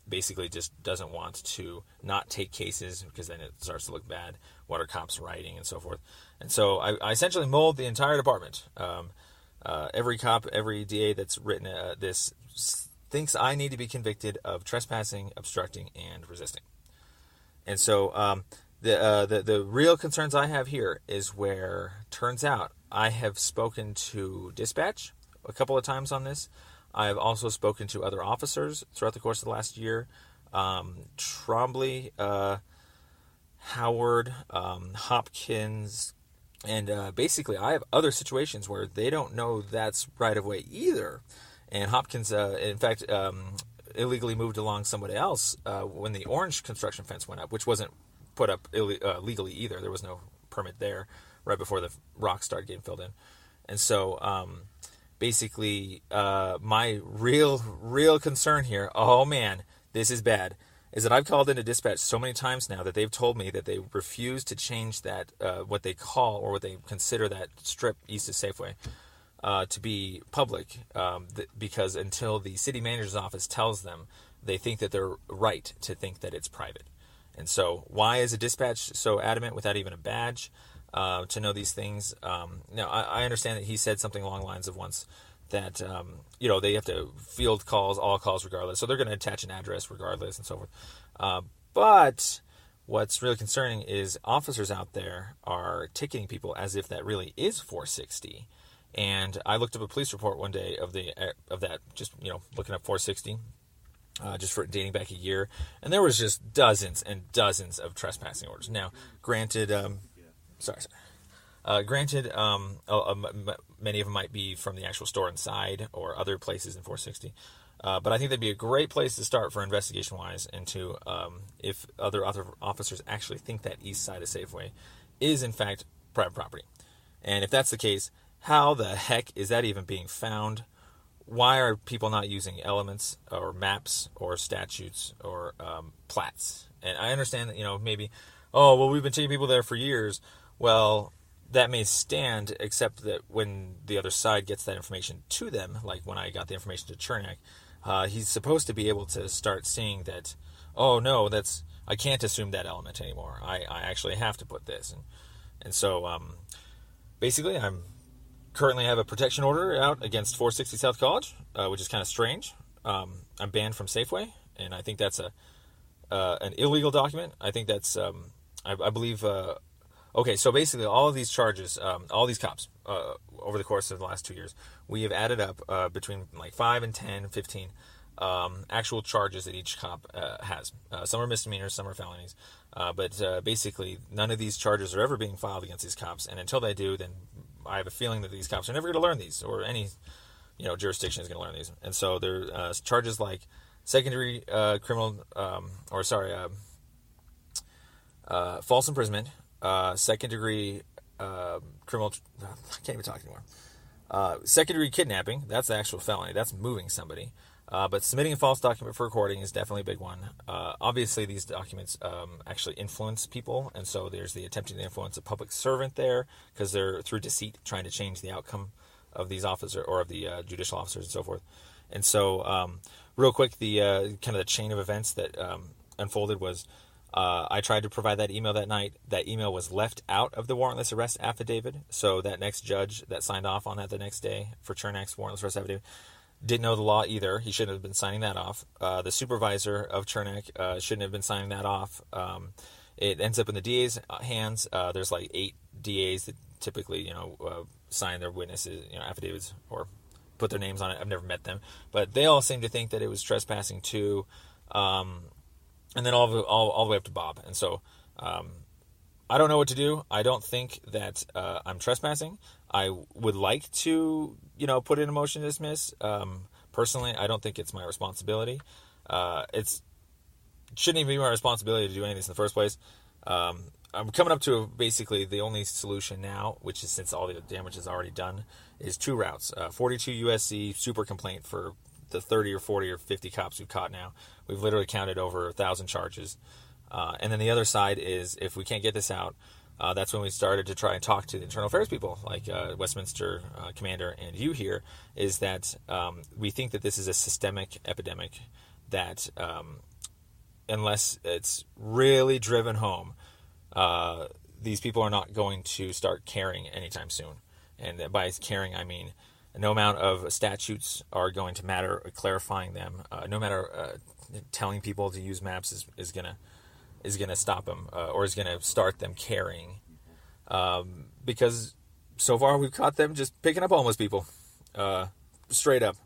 [SPEAKER 1] basically just doesn't want to not take cases because then it starts to look bad. What are cops writing and so forth? And so I essentially mold the entire department. Every cop, every DA that's written this thinks I need to be convicted of trespassing, obstructing, and resisting. And so the real concerns I have here is where, turns out, I have spoken to dispatch a couple of times on this. I have also spoken to other officers throughout the course of the last year. Trombley, Howard, Hopkins, and basically I have other situations where they don't know that's right of way either. And Hopkins, in fact, illegally moved along somebody else when the orange construction fence went up, which wasn't put up legally either. There was no permit there right before the rocks started getting filled in. And so basically my real concern here, oh man, this is bad, is that I've called into dispatch so many times now that they've told me that they refuse to change that, what they call or what they consider that strip east of Safeway, to be public, because until the city manager's office tells them, they think that they're right to think that it's private. And so why is a dispatch so adamant without even a badge to know these things? Now, I understand that he said something along the lines of once that, they have to field calls, all calls regardless. So they're going to attach an address regardless and so forth. But what's really concerning is officers out there are ticketing people as if that really is 460. And I looked up a police report one day of that, just looking up 460, just for dating back a year, and there was just dozens and dozens of trespassing orders. Now, granted, many of them might be from the actual store inside or other places in 460, but I think that'd be a great place to start for investigation-wise into if other officers actually think that east side of Safeway is in fact private property, and if that's the case, how the heck is that even being found? Why are people not using elements or maps or statutes or plats? And I understand that, maybe, we've been taking people there for years. Well, that may stand, except that when the other side gets that information to them, like when I got the information to Chernak, he's supposed to be able to start seeing that, I can't assume that element anymore. I actually have to put this. And so basically I'm currently have a protection order out against 460 South College, which is kind of strange. I'm banned from Safeway, and I think that's an illegal document. I think that's, I believe, okay, so basically all of these charges, all these cops, over the course of the last 2 years, we have added up between like 5 and 10, 15 actual charges that each cop has. Some are misdemeanors, some are felonies, but basically none of these charges are ever being filed against these cops, and until they do, then I have a feeling that these cops are never going to learn these, or any jurisdiction is going to learn these. And so there are charges like secondary criminal, false imprisonment, second degree criminal. I can't even talk anymore. Second degree kidnapping. That's the actual felony. That's moving somebody. But submitting a false document for recording is definitely a big one. Obviously, these documents actually influence people, and so there's the attempting to influence a public servant there, because they're, through deceit, trying to change the outcome of these officers, or of the judicial officers and so forth. And so, real quick, the kind of the chain of events that unfolded was, I tried to provide that email that night. That email was left out of the warrantless arrest affidavit, so that next judge that signed off on that the next day for Chernak's warrantless arrest affidavit didn't know the law either. He shouldn't have been signing that off. The supervisor of Chernak shouldn't have been signing that off. It ends up in the DA's hands. There's like 8 DAs that typically, sign their witnesses, affidavits, or put their names on it. I've never met them, but they all seem to think that it was trespassing too. And then all the way up to Bob. And so, I don't know what to do. I don't think that I'm trespassing. I would like to, put in a motion to dismiss. Personally, I don't think it's my responsibility. It shouldn't even be my responsibility to do any of this in the first place. I'm coming up to basically the only solution now, which is, since all the damage is already done, is 2 routes. 42 USC super complaint for the 30 or 40 or 50 cops we've caught now. We've literally counted over 1,000 charges. And then the other side is, if we can't get this out, that's when we started to try and talk to the internal affairs people, like Westminster Commander and you here, is that we think that this is a systemic epidemic that, unless it's really driven home, these people are not going to start caring anytime soon. And by caring, I mean no amount of statutes are going to matter, clarifying them. No matter telling people to use maps is gonna stop them, or is gonna start them caring, because so far we've caught them just picking up homeless people, straight up.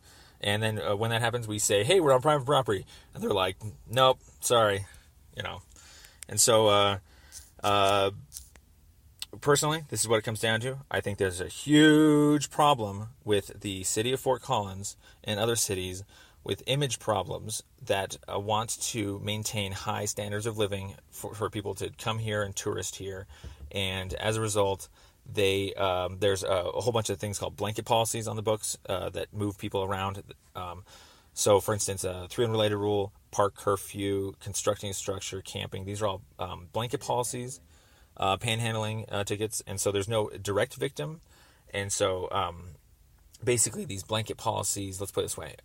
[SPEAKER 1] And then when that happens, we say, "Hey, we're on private property," and they're like, "Nope, sorry," And so, personally, this is what it comes down to. I think there's a huge problem with the city of Fort Collins and other cities with image problems that want to maintain high standards of living for people to come here and tourist here. And as a result, there's a whole bunch of things called blanket policies on the books that move people around. So, for instance, 3 unrelated rule, park curfew, constructing a structure, camping. These are all blanket policies, panhandling tickets. And so there's no direct victim. And so basically these blanket policies, let's put it this way,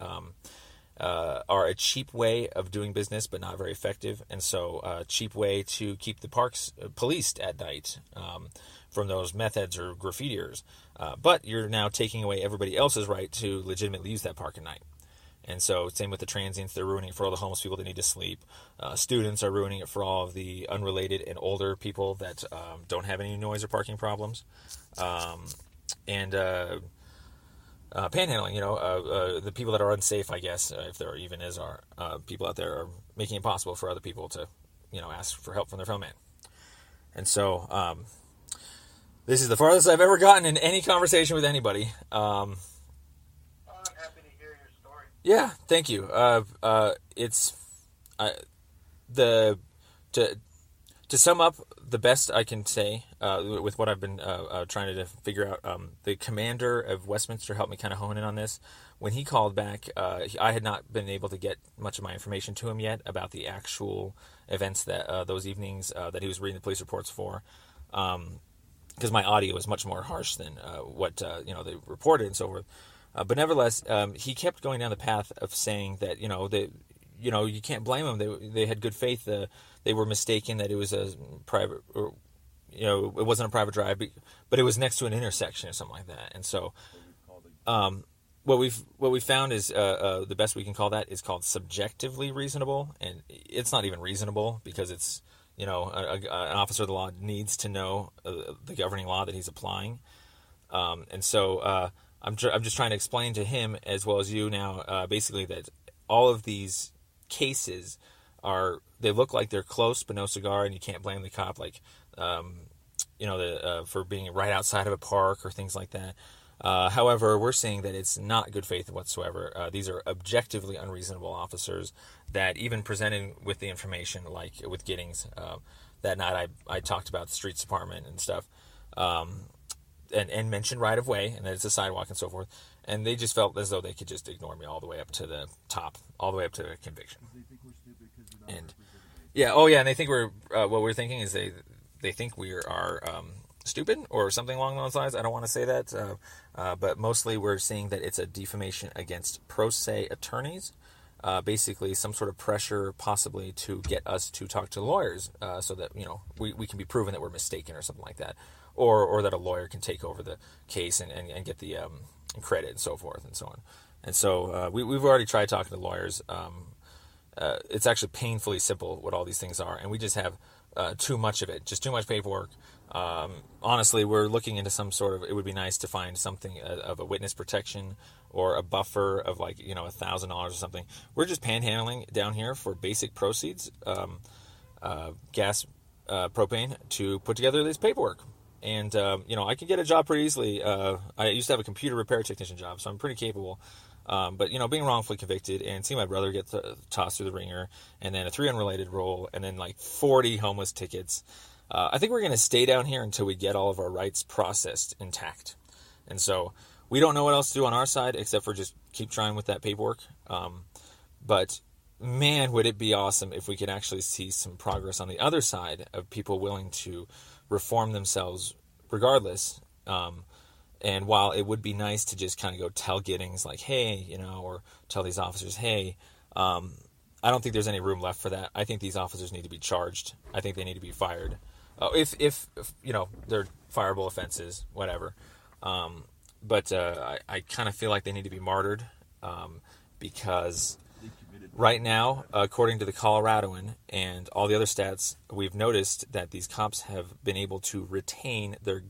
[SPEAKER 1] are a cheap way of doing business, but not very effective. And so a cheap way to keep the parks policed at night from those meth heads or graffitiers. But you're now taking away everybody else's right to legitimately use that park at night. And so same with the transients, they're ruining it for all the homeless people that need to sleep. Students are ruining it for all of the unrelated and older people that don't have any noise or parking problems. Panhandling, the people that are unsafe, I guess, if there even are people out there, are making it possible for other people to, ask for help from their fellow man. And so, this is the farthest I've ever gotten in any conversation with anybody.
[SPEAKER 2] I'm happy to hear your story.
[SPEAKER 1] Yeah, thank you. To sum up, the best I can say with what I've been trying to figure out, the commander of Westminster helped me kind of hone in on this. When he called back, I had not been able to get much of my information to him yet about the actual events that those evenings that he was reading the police reports for, because my audio is much more harsh than what they reported and so forth. But nevertheless, he kept going down the path of saying that you can't blame them. They had good faith. They were mistaken that it was a private, or it wasn't a private drive, but it was next to an intersection or something like that. And so, what we found is the best we can call that is called subjectively reasonable, and it's not even reasonable because it's an officer of the law needs to know the governing law that he's applying, and so I'm just trying to explain to him as well as you now, basically, that all of these cases they look like they're close but no cigar, and you can't blame the cop for being right outside of a park or things like that. However, we're seeing that it's not good faith whatsoever. These are objectively unreasonable officers that even presented with the information, like with Giddings that night, I talked about the streets department and stuff, and mentioned right of way and that it's a sidewalk and so forth. and they just felt as though they could just ignore me all the way up to the top, all the way up to conviction.
[SPEAKER 3] They think we're stupid because we're not
[SPEAKER 1] And
[SPEAKER 3] represented.
[SPEAKER 1] yeah, oh yeah, and they think we're what we're thinking is they think we are stupid or something along those lines. I don't want to say that, but mostly we're seeing that it's a defamation against pro se attorneys. Basically, some sort of pressure possibly to get us to talk to lawyers so that we can be proven that we're mistaken or something like that, or that a lawyer can take over the case and get the credit and so forth and so on. And so we've already tried talking to lawyers. It's actually painfully simple what all these things are, and we just have too much of it, just too much paperwork. Honestly, we're looking into some sort of, it would be nice to find something of a witness protection or a buffer of like, $1,000 or something. We're just panhandling down here for basic proceeds, gas, propane, to put together this paperwork. And, I can get a job pretty easily. I used to have a computer repair technician job, so I'm pretty capable. But, being wrongfully convicted and seeing my brother get tossed through the ringer, and then a 3 unrelated roll, and then like 40 homeless tickets, I think we're going to stay down here until we get all of our rights processed intact. And so we don't know what else to do on our side except for just keep trying with that paperwork. But man, would it be awesome if we could actually see some progress on the other side of people willing to reform themselves regardless. And while it would be nice to just kind of go tell Giddings like, hey, or tell these officers, hey, I don't think there's any room left for that. I think these officers need to be charged. I think they need to be fired. If they're fireable offenses, whatever. But I kind of feel like they need to be martyred because right now, according to the Coloradoan and all the other stats, we've noticed that these cops have been able to retain their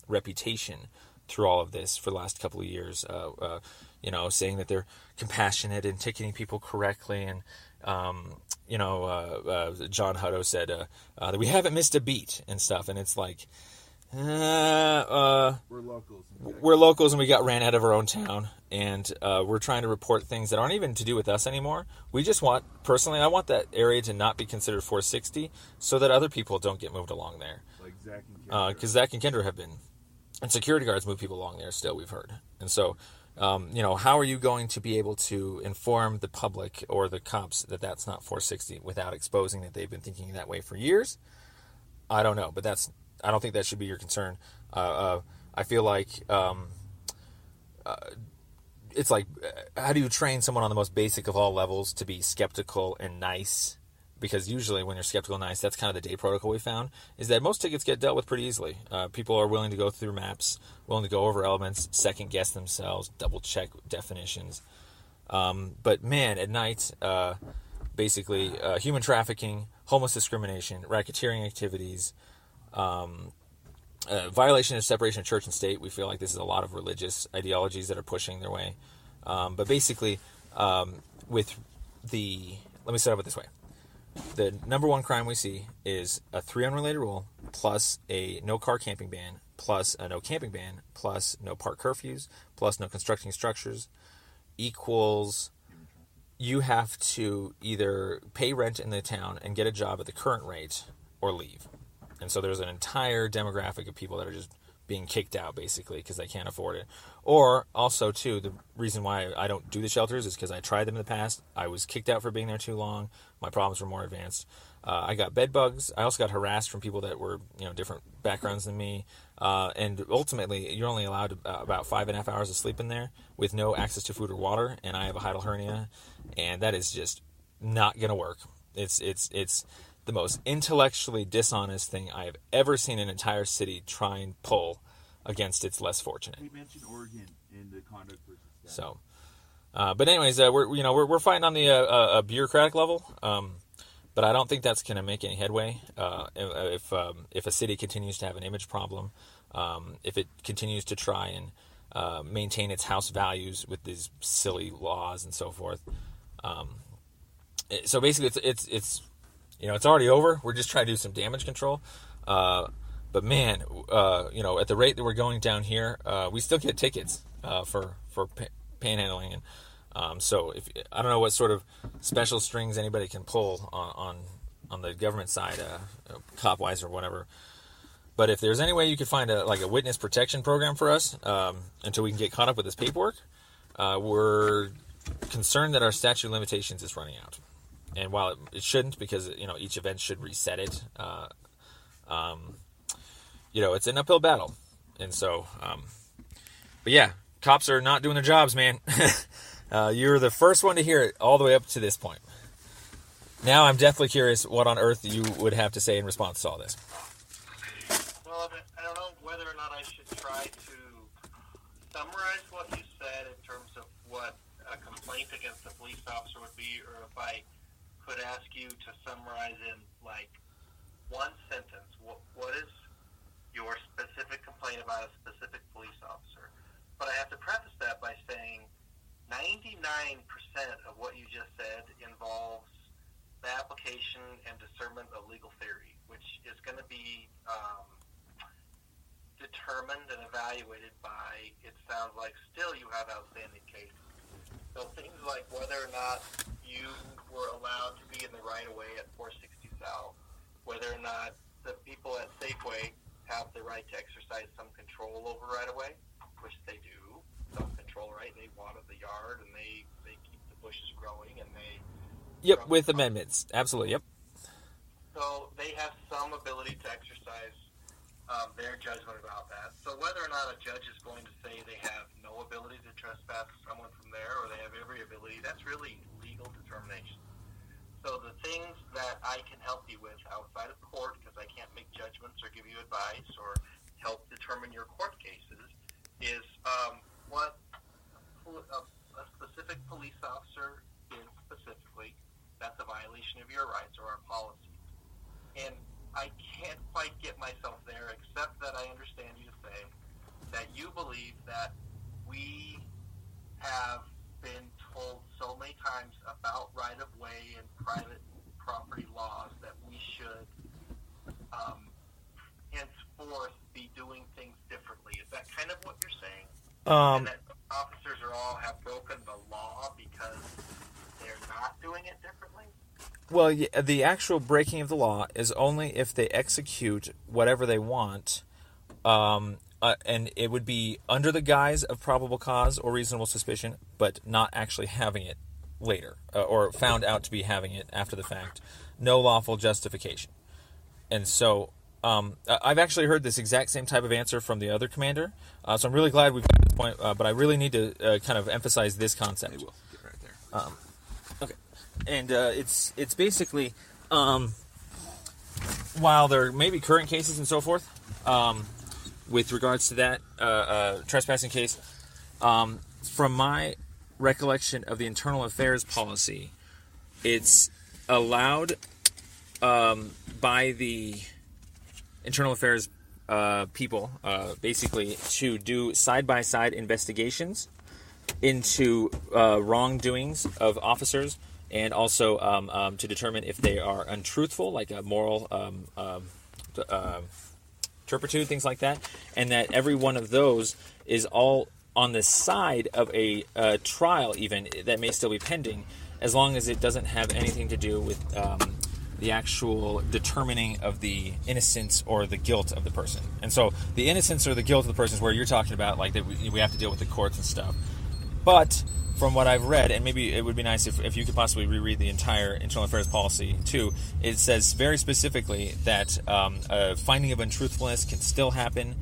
[SPEAKER 1] reputation through all of this for the last couple of years, saying that they're compassionate and ticketing people correctly. And, John Hutto said that we haven't missed a beat and stuff. And it's like,
[SPEAKER 3] We're locals.
[SPEAKER 1] we're locals and we got ran out of our own town. And we're trying to report things that aren't even to do with us anymore. We just I want that area to not be considered 460 so that other people don't get moved along there.
[SPEAKER 3] Like Zach and Kendra.
[SPEAKER 1] Because Zach and Kendra have been, and security guards move people along there still, we've heard. And so, how are you going to be able to inform the public or the cops that that's not 460 without exposing that they've been thinking that way for years? I don't know, but I don't think that should be your concern. I feel like it's like, how do you train someone on the most basic of all levels to be skeptical and nice? Because usually when you're skeptical and nice, that's kind of the day protocol we found, is that most tickets get dealt with pretty easily. People are willing to go through maps, willing to go over elements, second guess themselves, double check definitions. But man, at night, basically human trafficking, homeless discrimination, racketeering activities, violation of separation of church and state. We feel like this is a lot of religious ideologies that are pushing their way. But basically, let me start with this way. The number one crime we see is a 3 unrelated rule, plus a no car camping ban, plus a no camping ban, plus no park curfews, plus no constructing structures, equals you have to either pay rent in the town and get a job at the current rate or leave. And so there's an entire demographic of people that are just being kicked out, basically, because they can't afford it. Or also, too, the reason why I don't do the shelters is because I tried them in the past. I was kicked out for being there too long. My problems were more advanced. I got bed bugs. I also got harassed from people that were, different backgrounds than me. And ultimately, you're only allowed about 5.5 hours of sleep in there with no access to food or water. And I have a hiatal hernia, and that is just not going to work. It's the most intellectually dishonest thing I have ever seen an entire city try and pull against its less fortunate.
[SPEAKER 3] We mentioned Oregon in the conduct versus staff.
[SPEAKER 1] So, but anyways, we're fighting on the a bureaucratic level, but I don't think that's going to make any headway. If a city continues to have an image problem, if it continues to try and maintain its house values with these silly laws and so forth, so basically it's it's already over. We're just trying to do some damage control. But man, at the rate that we're going down here, we still get tickets for panhandling. And so I don't know what sort of special strings anybody can pull on the government side, cop-wise or whatever. But if there's any way you could find a witness protection program for us until we can get caught up with this paperwork, we're concerned that our statute of limitations is running out. And while it shouldn't, because each event should reset it, it's an uphill battle. And so, but yeah, cops are not doing their jobs, man. You're the first one to hear it all the way up to this point. Now I'm definitely curious what on earth you would have to say in response to all this.
[SPEAKER 2] Well, I don't know whether or not I should try to summarize what you said in terms of what a complaint against a police officer would be, or if I could ask you to summarize in one sentence. What is your specific complaint about a specific police officer? But I have to preface that by saying 99% of what you just said involves the application and discernment of legal theory, which is going to be determined and evaluated by, it sounds like still you have outstanding cases. So things like whether or not you were allowed to be in the right-of-way at 460 South, whether or not the people at Safeway have the right to exercise some control over right-of-way, which they do, some control, right? They water the yard, and they keep the bushes growing, and they...
[SPEAKER 1] Yep, with amendments. Absolutely, yep.
[SPEAKER 2] So they have some ability to exercise their judgment about that. So whether or not a judge is going to say they have no ability to trespass someone from there, or they have every ability, that's really legal determination. So the things that I can help you with outside of court, because I can't make judgments or give you advice or help determine your court cases, is what a specific police officer is specifically. That's a violation of your rights or our policies. And I can't quite get myself there, except that I understand you to say that you believe that we have been told so many times about right-of-way and private property laws that we should henceforth be doing things differently. Is that kind of what you're saying? And that officers have broken the law because they're not doing it differently?
[SPEAKER 1] Well, the actual breaking of the law is only if they execute whatever they want, and it would be under the guise of probable cause or reasonable suspicion, but not actually having it later, or found out to be having it after the fact. No lawful justification. And so I've actually heard this exact same type of answer from the other commander, so I'm really glad we've got to this point, but I really need to kind of emphasize this concept.
[SPEAKER 3] They will get right there.
[SPEAKER 1] Okay. And it's basically, while there may be current cases and so forth, with regards to that trespassing case, from my recollection of the internal affairs policy, it's allowed by the internal affairs people, basically, to do side-by-side investigations into wrongdoings of officers, and also to determine if they are untruthful, like a moral turpitude, things like that, and that every one of those is all on the side of a trial, even that may still be pending, as long as it doesn't have anything to do with the actual determining of the innocence or the guilt of the person. And so the innocence or the guilt of the person is where you're talking about, like, that we have to deal with the courts and stuff. But from what I've read, and maybe it would be nice if you could possibly reread the entire internal affairs policy too, it says very specifically that a finding of untruthfulness can still happen.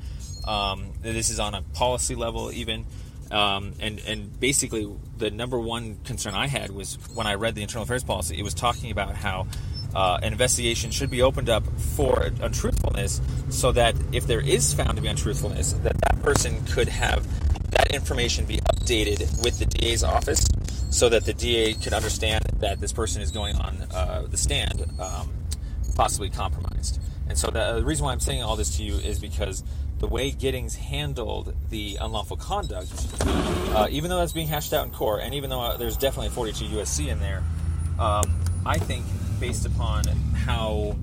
[SPEAKER 1] This is on a policy level even. And basically the number one concern I had was when I read the internal affairs policy, it was talking about how an investigation should be opened up for untruthfulness, so that if there is found to be untruthfulness, that person could have that information be updated with the DA's office, so that the DA could understand that this person is going on the stand possibly compromised. And so the reason why I'm saying all this to you is because the way Giddings handled the unlawful conduct, even though that's being hashed out in court, and even though there's definitely a 42 USC in there, I think based upon how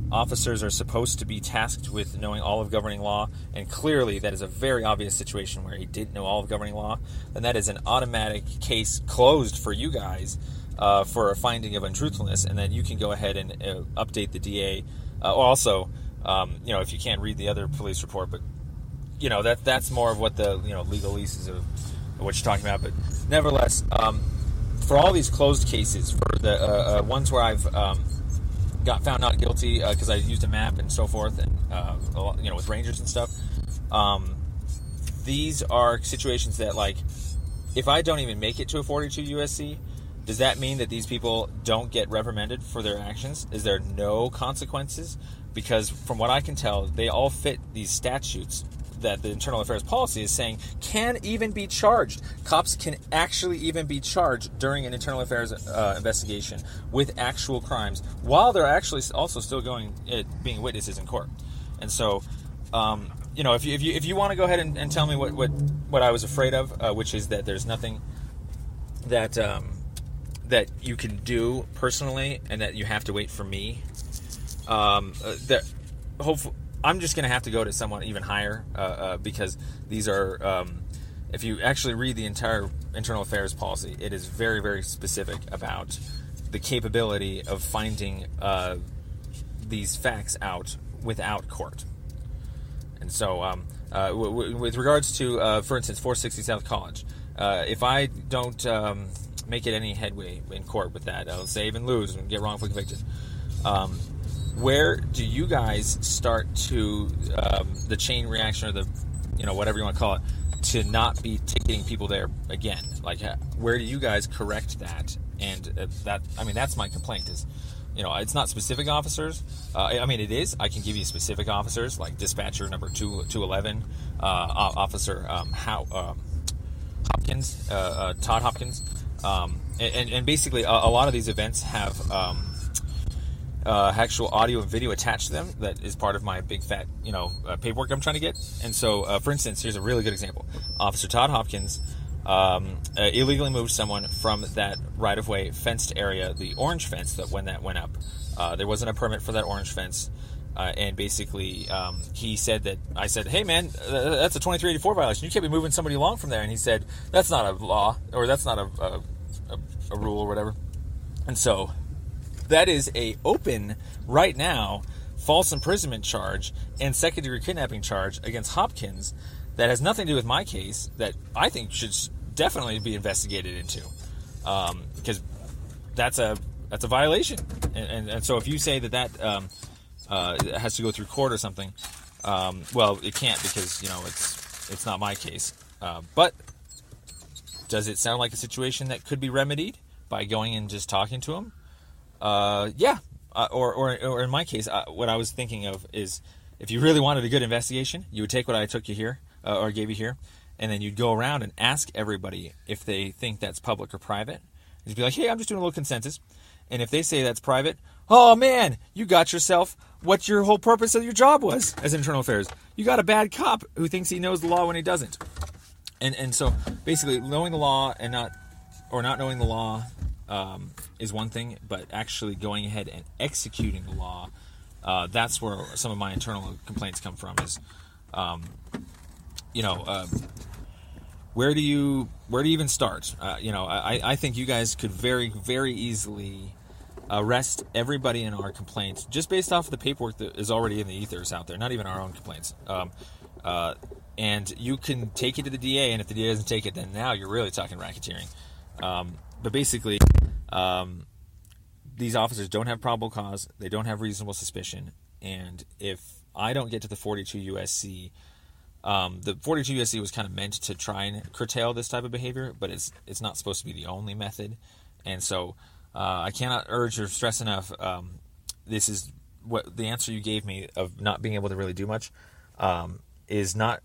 [SPEAKER 1] officers are supposed to be tasked with knowing all of governing law, and clearly that is a very obvious situation where he didn't know all of governing law, then that is an automatic case closed for you guys for a finding of untruthfulness, and then you can go ahead and update the DA. Also, If you can't read the other police report, but that's more of what the legalese of what you're talking about. But nevertheless, for all these closed cases, for the ones where I've got found not guilty because I used a map and so forth, and with rangers and stuff, these are situations that, like, if I don't even make it to a 42 USC, does that mean that these people don't get reprimanded for their actions? Is there no consequences? Because from what I can tell, they all fit these statutes that the Internal Affairs Policy is saying can even be charged. Cops can actually even be charged during an Internal Affairs investigation with actual crimes while they're actually also still being witnesses in court. And so, if you want to go ahead and tell me what I was afraid of, which is that there's nothing that that you can do personally, and that you have to wait for me. That hopefully I'm just going to have to go to someone even higher because these are. If you actually read the entire Internal Affairs Policy, it is very, very specific about the capability of finding these facts out without court. And so, with regards to, for instance, 460 South College, if I don't make it any headway in court with that, let's say even lose and get wrongfully convicted, where do you guys start to the chain reaction, or the, whatever you want to call it, to not be ticketing people there again? Like, where do you guys correct that? And that's my complaint is, it's not specific officers. It is. I can give you specific officers, like dispatcher number 211, Officer Hopkins, Todd Hopkins. And basically, a lot of these events have actual audio and video attached to them that is part of my big fat, paperwork I'm trying to get. And so, for instance, here's a really good example. Officer Todd Hopkins illegally moved someone from that right-of-way fenced area, the orange fence that went up. There wasn't a permit for that orange fence. And basically, he said that, I said, hey man, that's a 2384 violation. You can't be moving somebody along from there. And he said, that's not a law, or that's not a rule or whatever. And so that is a open, right now, false imprisonment charge and second-degree kidnapping charge against Hopkins that has nothing to do with my case, that I think should definitely be investigated into, because that's a violation. And so if you say that it has to go through court or something, well, it can't, because it's not my case. But does it sound like a situation that could be remedied by going and just talking to him? Yeah. Or in my case, what I was thinking of is, if you really wanted a good investigation, you would take what I took you here, or gave you here, and then you'd go around and ask everybody if they think that's public or private. You'd be like, hey, I'm just doing a little consensus. And if they say that's private, oh man, you got yourself what your whole purpose of your job was as internal affairs. You got a bad cop who thinks he knows the law when he doesn't. And so basically, knowing the law and not knowing the law is one thing, but actually going ahead and executing the law, that's where some of my internal complaints come from. Is where do you even start? I think you guys could very, very easily arrest everybody in our complaints just based off of the paperwork that is already in the ethers out there, not even our own complaints. And you can take it to the DA, and if the DA doesn't take it, then now you're really talking racketeering. But basically, these officers don't have probable cause, they don't have reasonable suspicion, and if I don't get to the 42 USC, the 42 USC was kind of meant to try and curtail this type of behavior, but it's not supposed to be the only method. And so I cannot urge or stress enough, this is what the answer you gave me of not being able to really do much, is not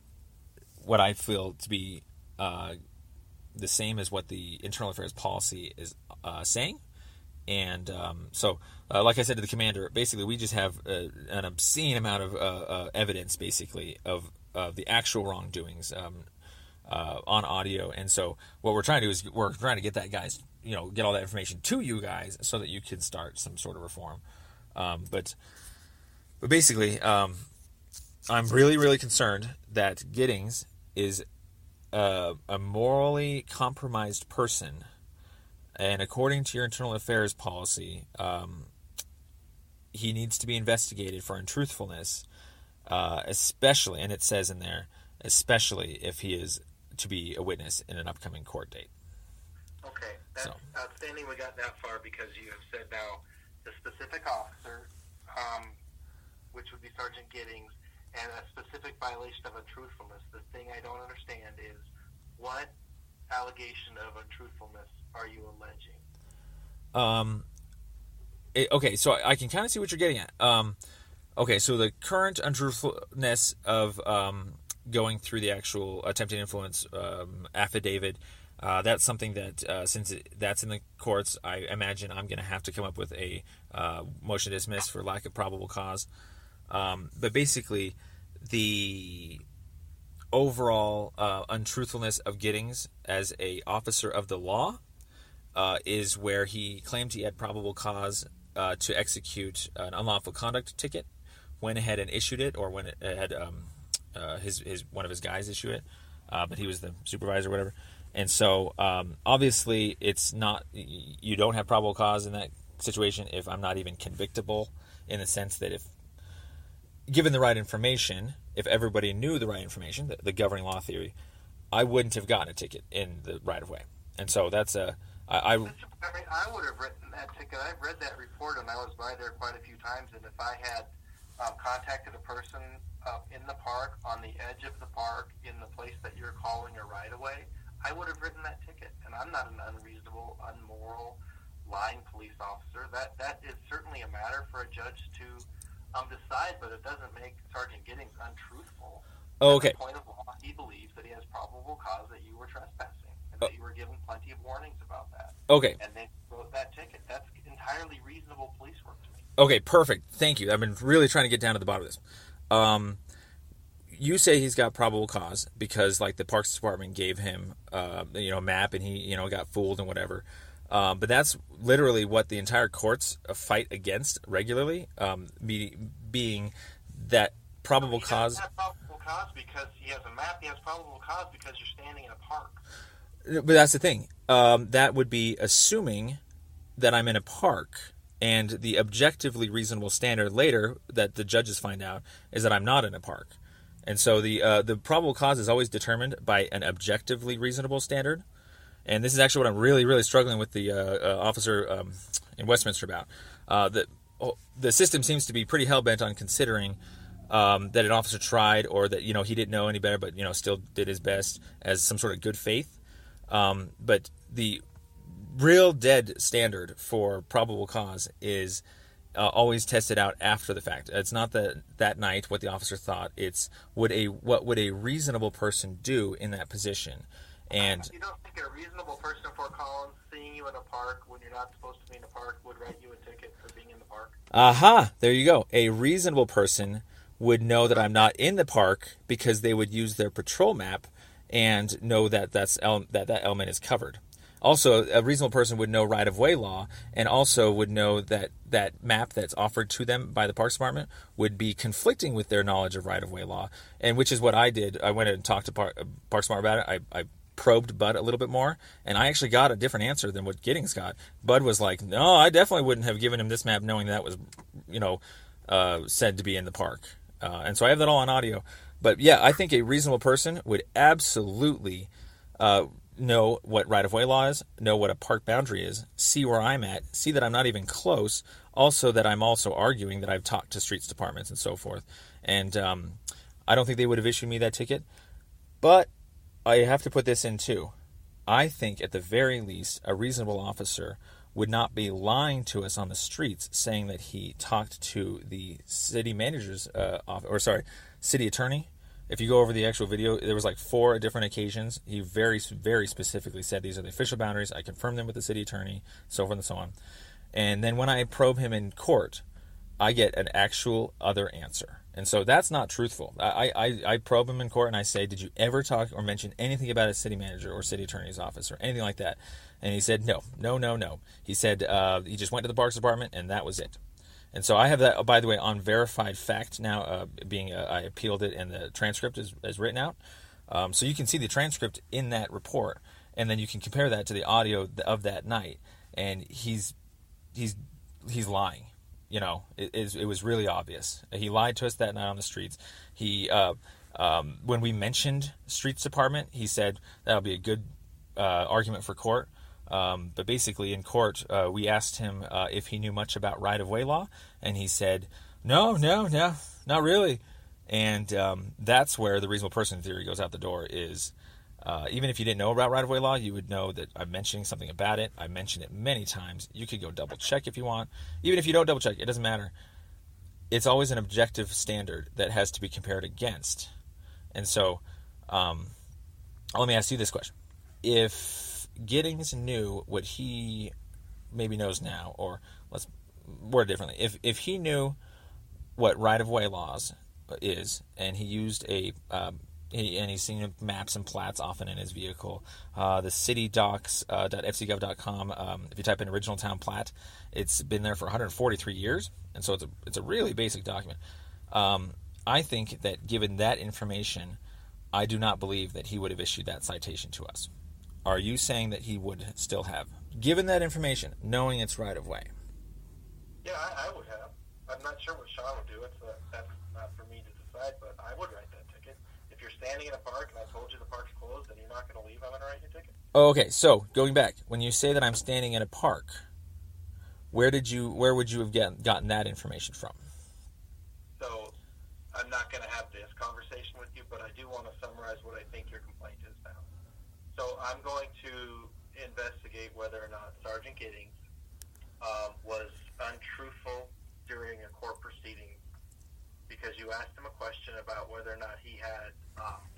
[SPEAKER 1] what I feel to be the same as what the Internal Affairs Policy is saying. And so, like I said to the commander, basically we just have an obscene amount of evidence, basically, of the actual wrongdoings on audio. And so what we're trying to do is we're trying to get that guys, get all that information to you guys so that you can start some sort of reform. But basically, I'm really, really concerned that Giddings is a morally compromised person. And according to your Internal Affairs Policy, he needs to be investigated for untruthfulness, especially, and it says in there, especially if he is to be a witness in an upcoming court date.
[SPEAKER 2] Okay, that's outstanding we got that far, because you have said now the specific officer, which would be Sergeant Giddings, and a specific violation of untruthfulness. The thing I don't understand is, what allegation of untruthfulness are you alleging?
[SPEAKER 1] Okay, so I can kind of see what you're getting at. Okay, so the current untruthfulness of going through the actual attempted influence affidavit, that's something that, since that's in the courts, I imagine I'm going to have to come up with a motion to dismiss for lack of probable cause. But basically, the overall untruthfulness of Giddings as a officer of the law is where he claimed he had probable cause to execute an unlawful conduct ticket, went ahead and issued it, or when it had his one of his guys issue it, but he was the supervisor or whatever. And so obviously it's not, you don't have probable cause in that situation if I'm not even convictable, in the sense that if given the right information, if everybody knew the right information, the governing law theory, I wouldn't have gotten a ticket in the right of way. And so that's I
[SPEAKER 2] would have written that ticket. I've read that report, and I was by there quite a few times, and if I had contacted a person in the park, on the edge of the park, in the place that you're calling a right-of-way, I would have written that ticket. And I'm not an unreasonable, unmoral, lying police officer. That is certainly a matter for a judge to decide, but it doesn't make Sergeant Giddings untruthful.
[SPEAKER 1] Okay.
[SPEAKER 2] At the point of law, he believes that he has probable cause that you were trespassing, and that you were given plenty of warnings about that.
[SPEAKER 1] Okay.
[SPEAKER 2] And then wrote that ticket. That's entirely reasonable police work to me.
[SPEAKER 1] Okay, perfect. Thank you. I've been really trying to get down to the bottom of this. You say he's got probable cause because, like, the Parks Department gave him, a map, and he, got fooled and whatever. But that's literally what the entire courts fight against regularly, being that probable cause.
[SPEAKER 2] He has probable cause because he has a map. He has probable cause because you're standing in a park.
[SPEAKER 1] But that's the thing. That would be assuming that I'm in a park, and the objectively reasonable standard later that the judges find out is that I'm not in a park. And so the probable cause is always determined by an objectively reasonable standard. And this is actually what I'm really, really struggling with the officer in Westminster about. The system seems to be pretty hell-bent on considering that an officer tried, or that, he didn't know any better, but, still did his best as some sort of good faith. But the real dead standard for probable cause is always tested out after the fact. It's not that night what the officer thought. It's what would a reasonable person do in that position. And
[SPEAKER 2] you don't think a reasonable person in Fort Collins, seeing you in a park when you're not supposed to be in a park, would write you a ticket for being in the park?
[SPEAKER 1] Aha! There you go. A reasonable person would know that I'm not in the park because they would use their patrol map and know that that element is covered. Also, a reasonable person would know right-of-way law, and also would know that that map that's offered to them by the Parks Department would be conflicting with their knowledge of right-of-way law, and which is what I did. I went and talked to Parks Department about it. I probed Bud a little bit more, and I actually got a different answer than what Giddings got. Bud was like, no, I definitely wouldn't have given him this map knowing that was, said to be in the park. And so I have that all on audio. But yeah, I think a reasonable person would absolutely know what right-of-way law is, know what a park boundary is, see where I'm at, see that I'm not even close, also that I'm also arguing that I've talked to streets departments and so forth. And I don't think they would have issued me that ticket. But I have to put this in too. I think at the very least, a reasonable officer would not be lying to us on the streets saying that he talked to the city manager's city attorney. If you go over the actual video, there was like 4 different occasions. He very, very specifically said these are the official boundaries. I confirmed them with the city attorney, so forth and so on. And then when I probe him in court, I get an actual other answer. And so that's not truthful. I probe him in court and I say, did you ever talk or mention anything about a city manager or city attorney's office or anything like that? And he said, no. He said he just went to the Parks Department and that was it. And so I have that, by the way, on verified fact now, I appealed it and the transcript is written out. So you can see the transcript in that report, and then you can compare that to the audio of that night. And he's lying. it was really obvious. He lied to us that night on the streets. He, when we mentioned streets department, he said that'll be a good argument for court. But basically in court, we asked him if he knew much about right-of-way law, and he said, no, not really. And that's where the reasonable person theory goes out the door is, even if you didn't know about right-of-way law, you would know that I'm mentioning something about it. I mentioned it many times. You could go double-check if you want. Even if you don't double-check, it doesn't matter. It's always an objective standard that has to be compared against. And so, let me ask you this question. If Giddings knew what he maybe knows now, or let's word it differently. If he knew what right-of-way laws is, and he used he's seen maps and plats often in his vehicle. The citydocs.fcgov.com. If you type in original town plat, it's been there for 143 years, and so it's a really basic document. I think that given that information, I do not believe that he would have issued that citation to us. Are you saying that he would still have, given that information, knowing it's right of way?
[SPEAKER 2] Yeah, I would have. I'm not sure what Sean would do. That's not for me to decide, but I would write that ticket. If you're standing in a park and I told you the park's closed and you're not going to leave, I'm going to write you a ticket.
[SPEAKER 1] Oh, okay, so going back, when you say that I'm standing in a park, where would you have gotten that information from?
[SPEAKER 2] So I'm not going to have this conversation with you, but I do want to summarize what I think your complaint is now. So I'm going to investigate whether or not Sergeant Giddings was untruthful during a court proceeding because you asked him a question about whether or not he had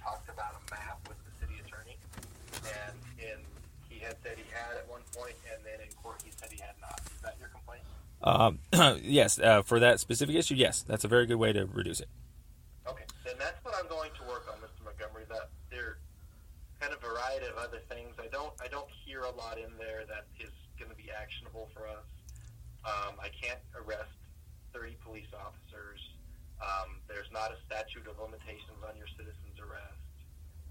[SPEAKER 2] talked about a map with the city attorney, and he had said he had at one point, and then in court he said he had not. Is that your complaint?
[SPEAKER 1] Yes, for that specific issue, yes. That's a very good way to reduce it.
[SPEAKER 2] Okay, then that's what I'm going to work on, Mr. Montgomery. That there are kind of a variety of other things. I don't hear a lot in there that is going to be actionable for us. I can't arrest 30 police officers. There's not a statute of limitations on your citizen's arrest.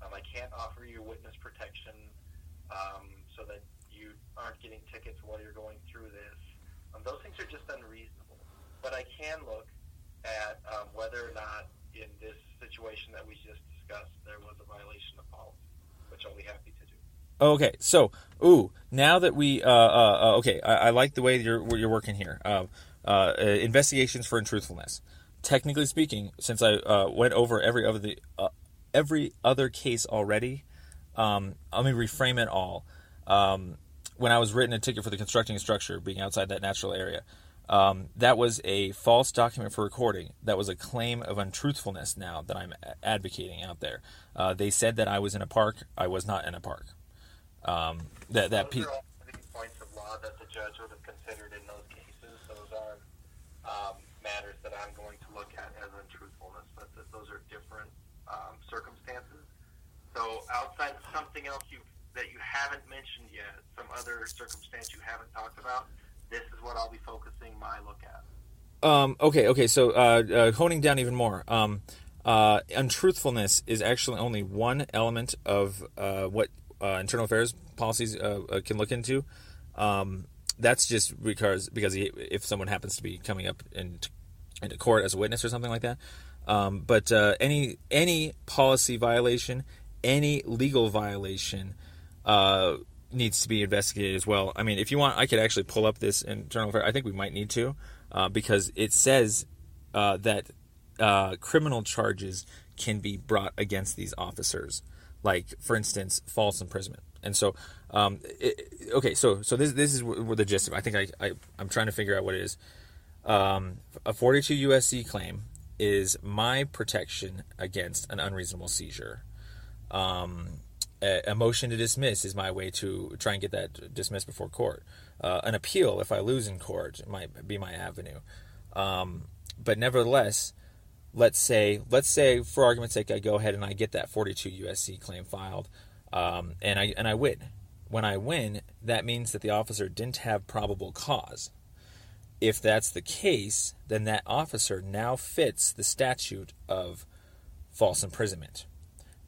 [SPEAKER 2] I can't offer you witness protection so that you aren't getting tickets while you're going through this. Those things are just unreasonable. But I can look at whether or not in this situation that we just discussed there was a violation of policy, which I'll be happy to do.
[SPEAKER 1] Okay, so now that we okay, I like the way you're working here. Investigations for untruthfulness. Technically speaking, since I went over every other case already, let me reframe it all. When I was written a ticket for the constructing a structure being outside that natural area, that was a false document for recording. That was a claim of untruthfulness now that I'm advocating out there. They said that I was in a park. I was not in a park.
[SPEAKER 2] Those are all points of law that the judge would have considered in those cases. Those are matters that I'm going to look at as untruthfulness, but those are different circumstances. So outside of something else that you haven't mentioned yet, some other circumstance you haven't talked about, this is what I'll be focusing my look at.
[SPEAKER 1] Okay. So honing down even more, untruthfulness is actually only one element of what internal affairs policies can look into. That's just because if someone happens to be coming up into court as a witness or something like that. But any policy violation, any legal violation needs to be investigated as well. I mean, if you want, I could actually pull up this internal affair. I think we might need to because it says that criminal charges can be brought against these officers, like, for instance, false imprisonment. And so, okay, so this is where the gist of it. I think I'm trying to figure out what it is. A 42 USC claim is my protection against an unreasonable seizure. A motion to dismiss is my way to try and get that dismissed before court. An appeal, if I lose in court, might be my avenue. But nevertheless, let's say for argument's sake, I go ahead and I get that 42 USC claim filed, and I win. When I win, that means that the officer didn't have probable cause. If that's the case, then that officer now fits the statute of false imprisonment.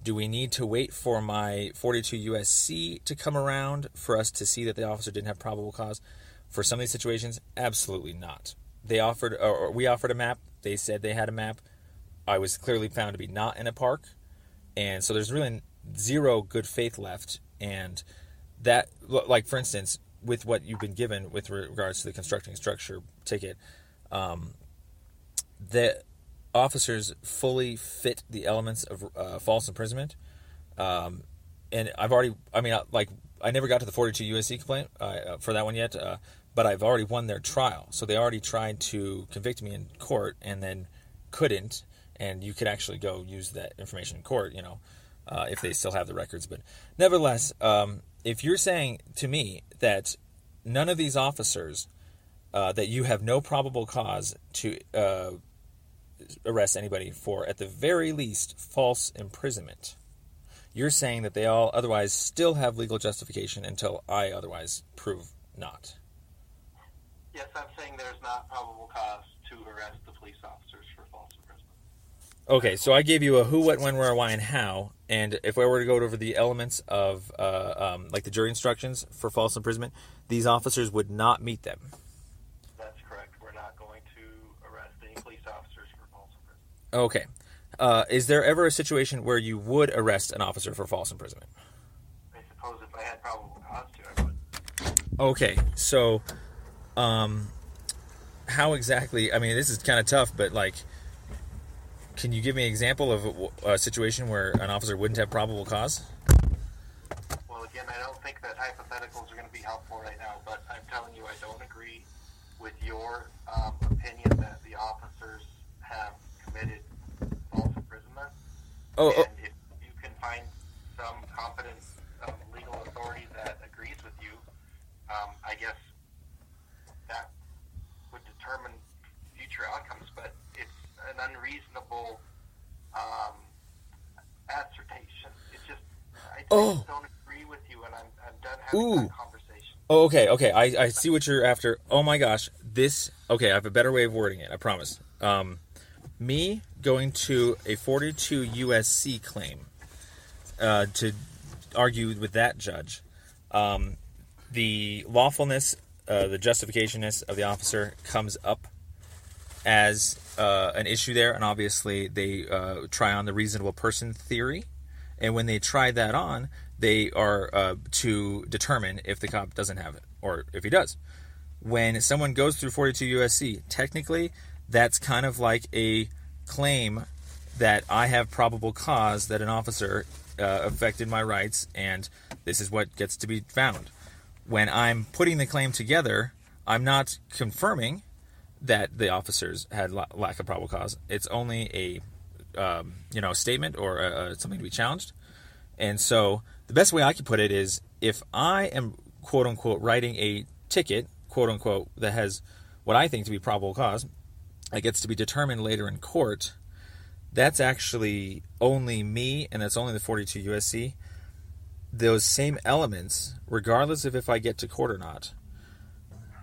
[SPEAKER 1] Do we need to wait for my 42 USC to come around for us to see that the officer didn't have probable cause? For some of these situations, absolutely not. They offered, or we offered a map. They said they had a map. I was clearly found to be not in a park, and so there's really zero good faith left. And that, like for instance, with what you've been given with regards to the constructing structure ticket, the officers fully fit the elements of false imprisonment. And I've already, I never got to the 42 USC complaint for that one yet, but I've already won their trial. So they already tried to convict me in court and then couldn't. And you could actually go use that information in court, if they still have the records. But nevertheless, if you're saying to me that none of these officers, that you have no probable cause to arrest anybody for, at the very least, false imprisonment, you're saying that they all otherwise still have legal justification until I otherwise prove not.
[SPEAKER 2] Yes, I'm saying there's not probable cause to arrest the police officers for false imprisonment.
[SPEAKER 1] Okay, so I gave you a who, what, when, where, why, and how, and if I were to go over the elements of, like the jury instructions for false imprisonment, these officers would not meet them.
[SPEAKER 2] That's correct. We're not going to arrest any police officers for false imprisonment.
[SPEAKER 1] Okay. Is there ever a situation where you would arrest an officer for false imprisonment?
[SPEAKER 2] I suppose if I had probable cause to, I would.
[SPEAKER 1] Okay, so, how exactly, this is kind of tough, but can you give me an example of a situation where an officer wouldn't have probable cause?
[SPEAKER 2] Well, again, I don't think that hypotheticals are going to be helpful right now, but I'm telling you I don't agree with your opinion that the officers have committed false imprisonment. And if you can find some competent legal authority that agrees with you, I guess that would determine future outcomes, but it's an unreasonable assertion. It's just, I just don't agree with you, and I'm done having that conversation.
[SPEAKER 1] Oh, okay. I see what you're after. Oh my gosh. I have a better way of wording it, I promise. Me going to a 42 USC claim to argue with that judge, the lawfulness, the justificationness of the officer comes up as an issue there, and obviously they try on the reasonable person theory, and when they try that on, they are to determine if the cop doesn't have it, or if he does. When someone goes through 42 USC, technically, that's kind of like a claim that I have probable cause that an officer affected my rights, and this is what gets to be found. When I'm putting the claim together, I'm not confirming that the officers had lack of probable cause. It's only a statement or something to be challenged. And so the best way I can put it is, if I am quote unquote writing a ticket quote unquote that has what I think to be probable cause, that gets to be determined later in court, that's actually only me, and that's only the 42 USC. Those same elements, regardless of if I get to court or not,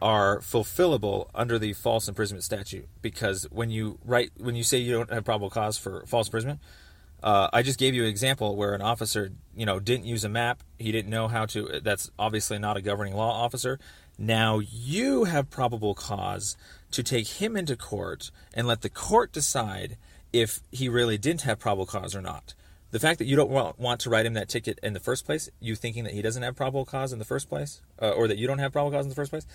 [SPEAKER 1] are fulfillable under the false imprisonment statute, because when you say you don't have probable cause for false imprisonment, I just gave you an example where an officer, didn't use a map. He didn't know how to. That's obviously not a governing law officer. Now you have probable cause to take him into court and let the court decide if he really didn't have probable cause or not. The fact that you don't want to write him that ticket in the first place, you thinking that he doesn't have probable cause in the first place, or that you don't have probable cause in the first place,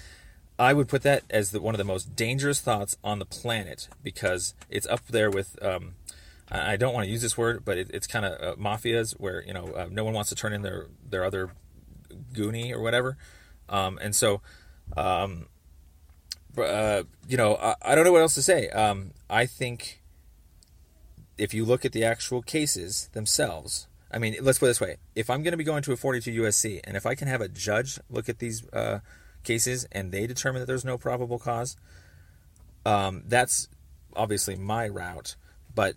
[SPEAKER 1] I would put that as one of the most dangerous thoughts on the planet, because it's up there with, I don't want to use this word, but it's kind of mafias, where no one wants to turn in their other goonie or whatever, and so I don't know what else to say. I think if you look at the actual cases themselves, let's put it this way: if I'm going to be going to a 42 USC, and if I can have a judge look at these cases and they determine that there's no probable cause, that's obviously my route, but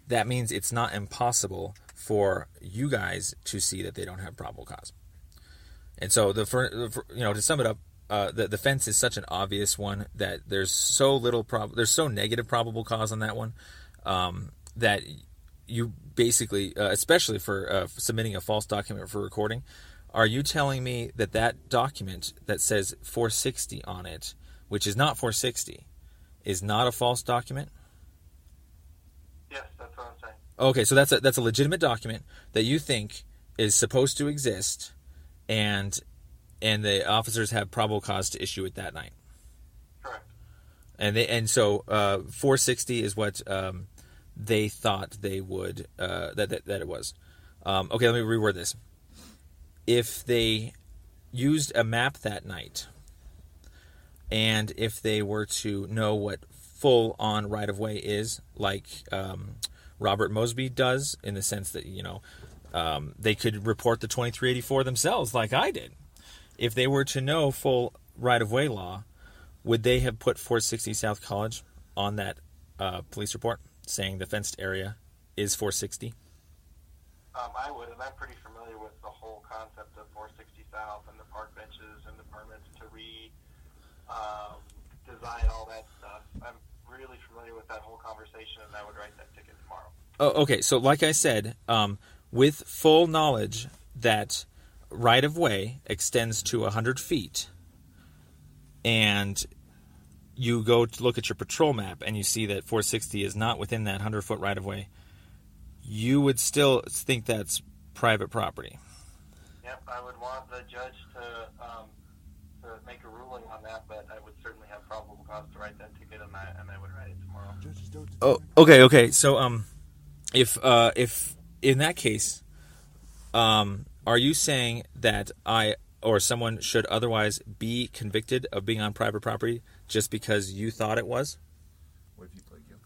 [SPEAKER 1] that means it's not impossible for you guys to see that they don't have probable cause. And so to sum it up, the fence is such an obvious one that there's so negative probable cause on that one, that you basically, especially for submitting a false document for recording, are you telling me that document that says 460 on it, which is not 460, is not a false document?
[SPEAKER 2] Yes, that's what I'm saying.
[SPEAKER 1] Okay, so that's a legitimate document that you think is supposed to exist, and the officers have probable cause to issue it that night.
[SPEAKER 2] Correct.
[SPEAKER 1] And so 460 is what they thought they would that it was. Okay, let me reword this. If they used a map that night, and if they were to know what full-on right-of-way is, like Robert Mosby does, in the sense that, they could report the 2384 themselves, like I did. If they were to know full right-of-way law, would they have put 460 South College on that police report, saying the fenced area is 460?
[SPEAKER 2] I would, and I'm pretty familiar with the whole concept of 460 South and the park benches and the permits to design all that stuff. I'm really familiar with that whole conversation, and I would write that ticket tomorrow.
[SPEAKER 1] Oh, okay. So, like I said, with full knowledge that right-of-way extends to 100 feet, and you go to look at your patrol map and you see that 460 is not within that 100-foot right-of-way, you would still think that's private property.
[SPEAKER 2] Yep, I would want the judge to make a ruling on that, but I would certainly have probable cause to write that ticket, and I would write it tomorrow.
[SPEAKER 1] Oh, okay. So, if in that case, are you saying that I or someone should otherwise be convicted of being on private property just because you thought it was?
[SPEAKER 3] What if you play guilty?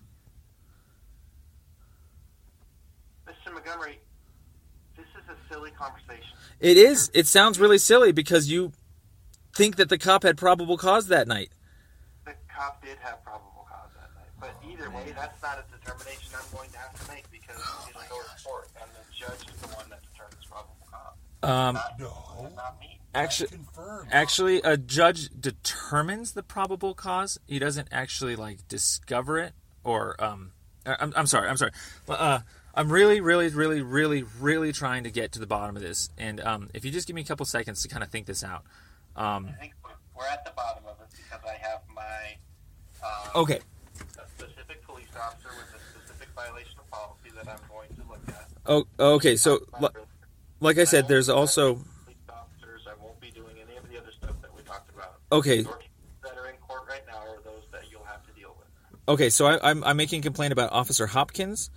[SPEAKER 2] Mr. Montgomery, this is a silly conversation.
[SPEAKER 1] It is. It sounds really silly because you think that the cop had probable cause that night.
[SPEAKER 2] The cop did have probable cause that night. But either way, that's not a determination I'm going to have to make because it's a lower court, and the judge is the one that determines probable cause. Not me.
[SPEAKER 1] Actually, a judge determines the probable cause. He doesn't actually discover it, or I'm sorry. I'm really, really, really, really, really trying to get to the bottom of this, and if you just give me a couple seconds to kind of think this out.
[SPEAKER 2] I think we're at the bottom of it because I have my
[SPEAKER 1] okay.
[SPEAKER 2] a specific police officer with a specific violation of policy that I'm going to look at.
[SPEAKER 1] Oh, okay. So, like I said, there's also
[SPEAKER 2] police officers. I won't be doing any of the other stuff that we talked about.
[SPEAKER 1] Okay.
[SPEAKER 2] Your cases that are in court right now are those that you'll have to deal with.
[SPEAKER 1] Okay, so I'm making a complaint about Officer Hopkins.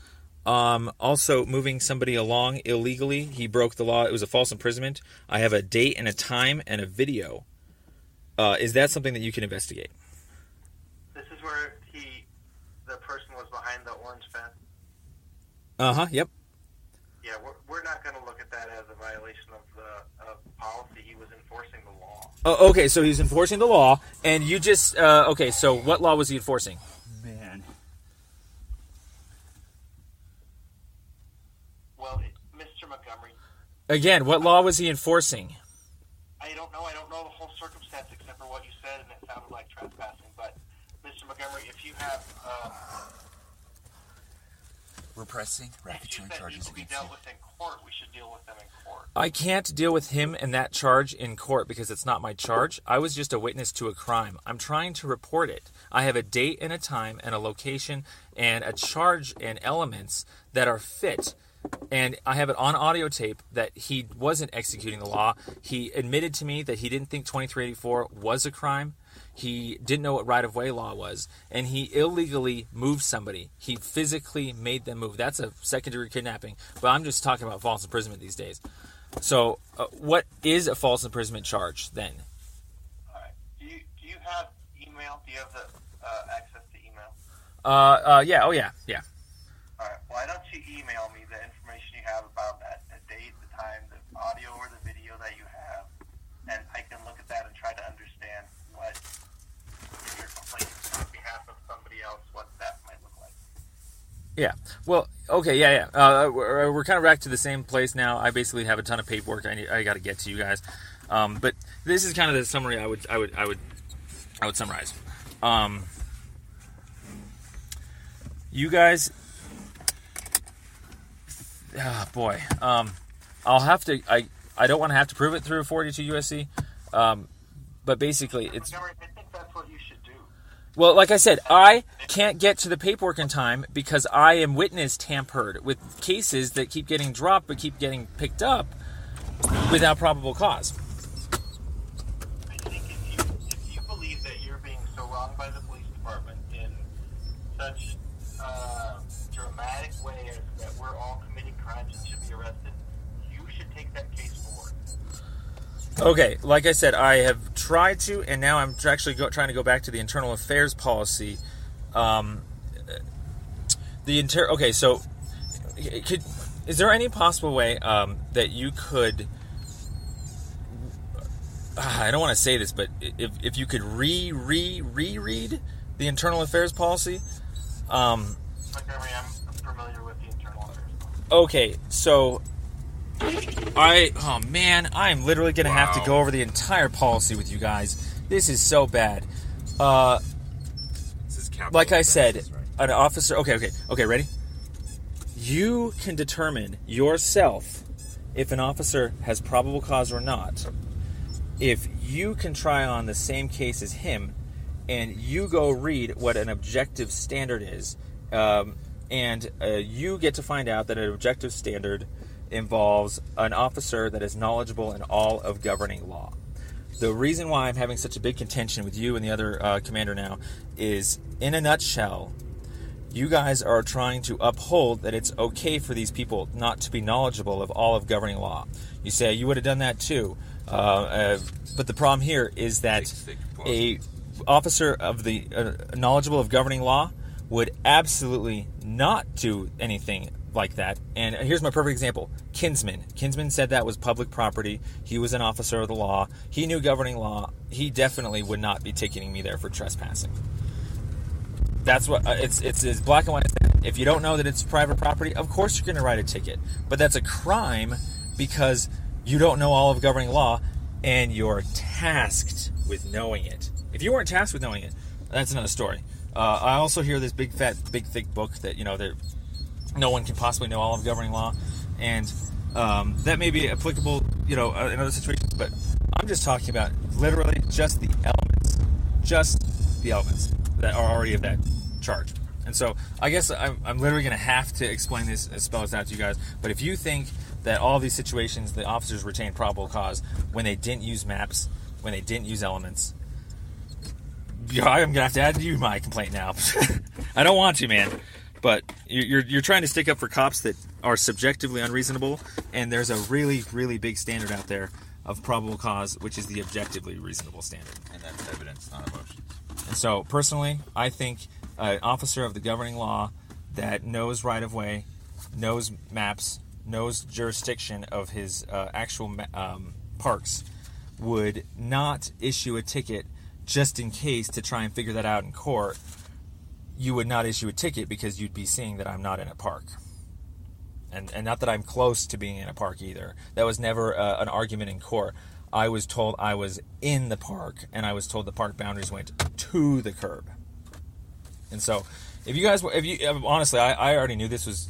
[SPEAKER 1] Also moving somebody along illegally. He broke the law. It was a false imprisonment. I have a date and a time and a video. Is that something that you can investigate?
[SPEAKER 2] This is where the person was behind the orange fence.
[SPEAKER 1] Yep.
[SPEAKER 2] Yeah, we're not going to look at that as a violation of the policy. He was enforcing the law.
[SPEAKER 1] Oh, okay, so he's enforcing the law, and you just okay. So what law was he enforcing?
[SPEAKER 3] Man.
[SPEAKER 2] Well, Mr. Montgomery.
[SPEAKER 1] Again, what law was he enforcing?
[SPEAKER 2] I don't know. I don't know the whole circumstance except for what you said, and it sounded like trespassing. But, Mr. Montgomery, if you have...
[SPEAKER 3] We're pressing racketeering charges
[SPEAKER 2] to be
[SPEAKER 3] against
[SPEAKER 2] dealt
[SPEAKER 3] you.
[SPEAKER 2] with in court, we should deal with them in court.
[SPEAKER 1] I can't deal with him and that charge in court because it's not my charge. I was just a witness to a crime. I'm trying to report it. I have a date and a time and a location and a charge and elements that are fit. And I have it on audio tape that he wasn't executing the law. He admitted to me that he didn't think 2384 was a crime. He didn't know what right-of-way law was. And he illegally moved somebody. He physically made them move. That's a second-degree kidnapping. But I'm just talking about false imprisonment these days. So what is a false imprisonment charge then?
[SPEAKER 2] All right. Do you have email? Do you have the access to email?
[SPEAKER 1] Yeah. Oh, yeah. Yeah.
[SPEAKER 2] All right. Why don't you email me the information you have about that, the date, the time, the audio or the video that you have, and I can look at that and try to understand what you're complaining on behalf of somebody else, what that might look like.
[SPEAKER 1] Yeah. Well, okay, yeah. We're kind of back to the same place now. I basically have a ton of paperwork I got to get to you guys. But this is kind of the summary I would summarize. You guys, boy, I'll have to. I don't want to have to prove it through 42 USC. But basically, it's.
[SPEAKER 2] I think that's what you should do.
[SPEAKER 1] Well, like I said, I can't get to the paperwork in time because I am witness tampered with cases that keep getting dropped but keep getting picked up without probable cause.
[SPEAKER 2] I think if you believe that you're being so wronged by the police department in such dramatic way as that we're all committing crimes and should be arrested, you should take that case forward.
[SPEAKER 1] Okay, like I said, I have tried to, and now I'm actually trying to go back to the internal affairs policy. Okay, so is there any possible way that you could? I don't want to say this, but if you could reread the internal affairs policy.
[SPEAKER 2] I'm familiar with the internal affairs policy.
[SPEAKER 1] Okay, so I'm literally gonna have to go over the entire policy with you guys. This is so bad.
[SPEAKER 3] This is
[SPEAKER 1] Like I said,
[SPEAKER 3] right?
[SPEAKER 1] an officer. Okay. Ready? You can determine yourself if an officer has probable cause or not. If you can try on the same case as him, and you go read what an objective standard is, and you get to find out that an objective standard involves an officer that is knowledgeable in all of governing law. The reason why I'm having such a big contention with you and the other commander now is, in a nutshell, you guys are trying to uphold that it's okay for these people not to be knowledgeable of all of governing law. You say you would have done that too, but the problem here is that a officer of the knowledgeable of governing law would absolutely not do anything like that. And here's my perfect example. Kinsman said that was public property. He was an officer of the law. He knew governing law. He definitely would not be ticketing me there for trespassing. That's what it's as black and white as that. If you don't know that it's private property, of course you're going to write a ticket. But that's a crime because you don't know all of governing law and you're tasked with knowing it. If you weren't tasked with knowing it, that's another story. I also hear this big thick book that no one can possibly know all of governing law, and that may be applicable, in other situations. But I'm just talking about literally just the elements that are already of that charge. And so I guess I'm literally going to have to explain this and spell this out to you guys. But if you think that all these situations, the officers retained probable cause when they didn't use maps, when they didn't use elements, I'm going to have to add you my complaint now. I don't want to, man. But you're trying to stick up for cops that are subjectively unreasonable, and there's a really, really big standard out there of probable cause, which is the objectively reasonable standard.
[SPEAKER 3] And that's evidence, not emotions.
[SPEAKER 1] And so, personally, I think an officer of the governing law that knows right-of-way, knows maps, knows jurisdiction of his actual parks would not issue a ticket just in case to try and figure that out in court. You would not issue a ticket because you'd be seeing that I'm not in a park. And not that I'm close to being in a park either. That was never an argument in court. I was told I was in the park, and I was told the park boundaries went to the curb. And so, honestly, I already knew this was,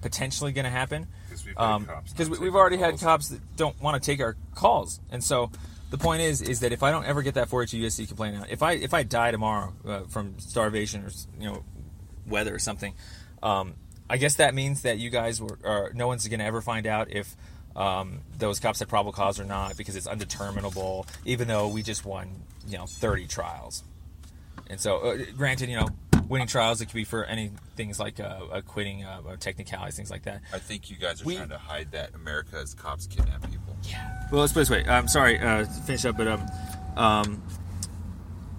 [SPEAKER 1] potentially going to happen. Because we've already had cops that don't want to take our calls. And so, the point is that if I don't ever get that 482 USC complaint out, if I die tomorrow from starvation or weather or something, I guess that means that you guys no one's going to ever find out if those cops had probable cause or not, because it's undeterminable, even though we just won 30 trials. And so, granted, winning trials, it could be for any things like acquitting, technicalities, things like that.
[SPEAKER 3] I think you guys are trying to hide that America's cops kidnap people.
[SPEAKER 1] Yeah. Well, let's put it this way. I'm sorry to finish up, but